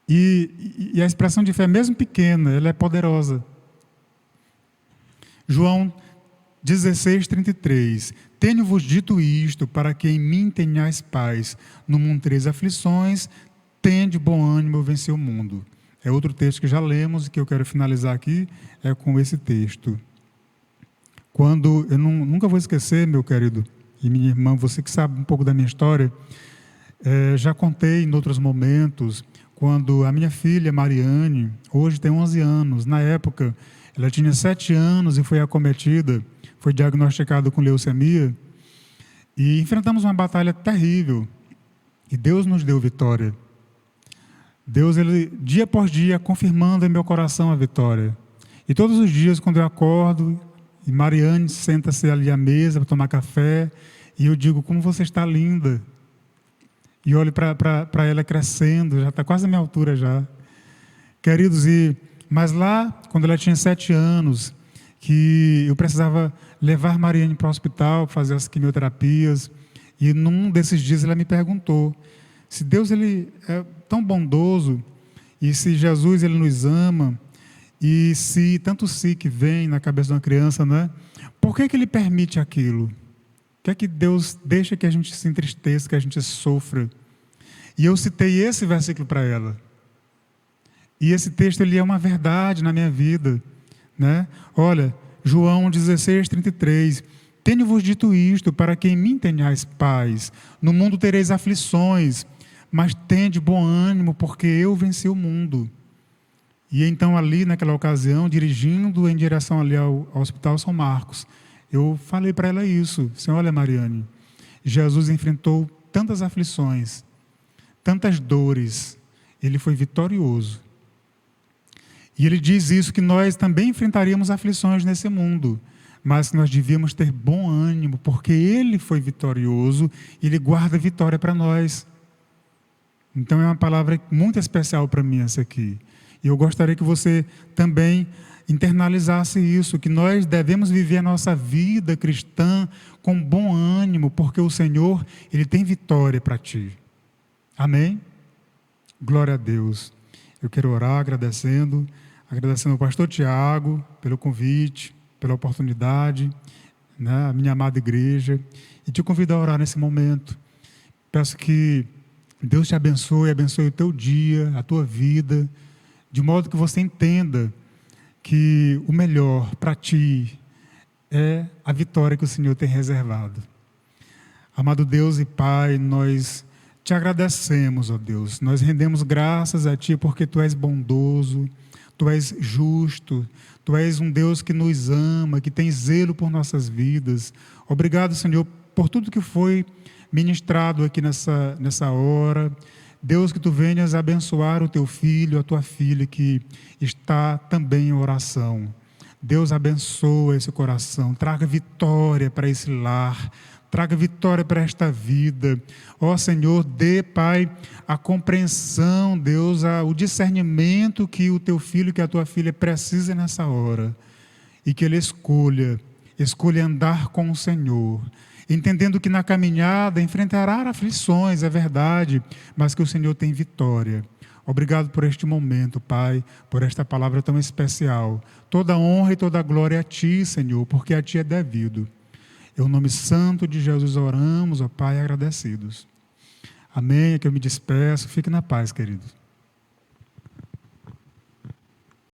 E a expressão de fé, mesmo pequena, ela é poderosa. João 16:33. Tenho-vos dito isto, para que em mim tenhais paz. No mundo tereis aflições, tende bom ânimo, eu venci o mundo. É outro texto que já lemos e que eu quero finalizar aqui, é com esse texto. Quando, eu nunca vou esquecer, meu querido, e minha irmã, você que sabe um pouco da minha história, já contei em outros momentos, quando a minha filha, Mariane, hoje tem 11 anos, na época, ela tinha 7 anos e foi acometida, foi diagnosticada com leucemia, e enfrentamos uma batalha terrível, e Deus nos deu vitória. Deus, Ele, dia após dia, confirmando em meu coração a vitória. E todos os dias, quando eu acordo, e Mariane senta-se ali à mesa para tomar café, e eu digo, como você está linda. E olho para ela crescendo, já está quase a minha altura já. Queridos, mas lá, quando ela tinha 7 anos, que eu precisava levar Mariane para o hospital, fazer as quimioterapias, e num desses dias ela me perguntou, se Deus, Ele é tão bondoso, e se Jesus, Ele nos ama, e se tanto si que vem na cabeça de uma criança, né? Por que Ele permite aquilo? Por que Deus deixa que a gente se entristeça, que a gente sofra? E eu citei esse versículo para ela. E esse texto, ele é uma verdade na minha vida, né? Olha, João 16:33. Tenho-vos dito isto, para que em mim tenhais paz. No mundo tereis aflições, mas tende bom ânimo, porque eu venci o mundo. E então ali, naquela ocasião, dirigindo em direção ali ao Hospital São Marcos, eu falei para ela isso. Assim, olha, Mariane, Jesus enfrentou tantas aflições, tantas dores, Ele foi vitorioso. E Ele diz isso, que nós também enfrentaríamos aflições nesse mundo, mas que nós devíamos ter bom ânimo, porque Ele foi vitorioso e Ele guarda a vitória para nós. Então é uma palavra muito especial para mim essa aqui. E eu gostaria que você também internalizasse isso, que nós devemos viver a nossa vida cristã com bom ânimo, porque o Senhor, Ele tem vitória para ti. Amém? Glória a Deus. Eu quero orar agradecendo ao pastor Tiago pelo convite, pela oportunidade, né, a minha amada igreja, e te convido a orar nesse momento. Peço que Deus te abençoe o teu dia, a tua vida, de modo que você entenda que o melhor para ti é a vitória que o Senhor tem reservado. Amado Deus e Pai, nós te agradecemos, ó Deus, nós rendemos graças a Ti porque Tu és bondoso, Tu és justo, Tu és um Deus que nos ama, que tem zelo por nossas vidas. Obrigado, Senhor, por tudo que foi ministrado aqui nessa hora. Deus, que Tu venhas abençoar o Teu filho, a Tua filha que está também em oração. Deus, abençoa esse coração, traga vitória para esse lar, traga vitória para esta vida. Ó Senhor, dê, Pai, a compreensão, Deus, o discernimento que o Teu filho, que a Tua filha precisa nessa hora. E que ele escolha andar com o Senhor, entendendo que na caminhada enfrentará aflições, é verdade, mas que o Senhor tem vitória. Obrigado por este momento, Pai, por esta palavra tão especial. Toda honra e toda glória a Ti, Senhor, porque a Ti é devido. Em nome santo de Jesus oramos, ó Pai, agradecidos. Amém, é que eu me despeço. Fique na paz, queridos.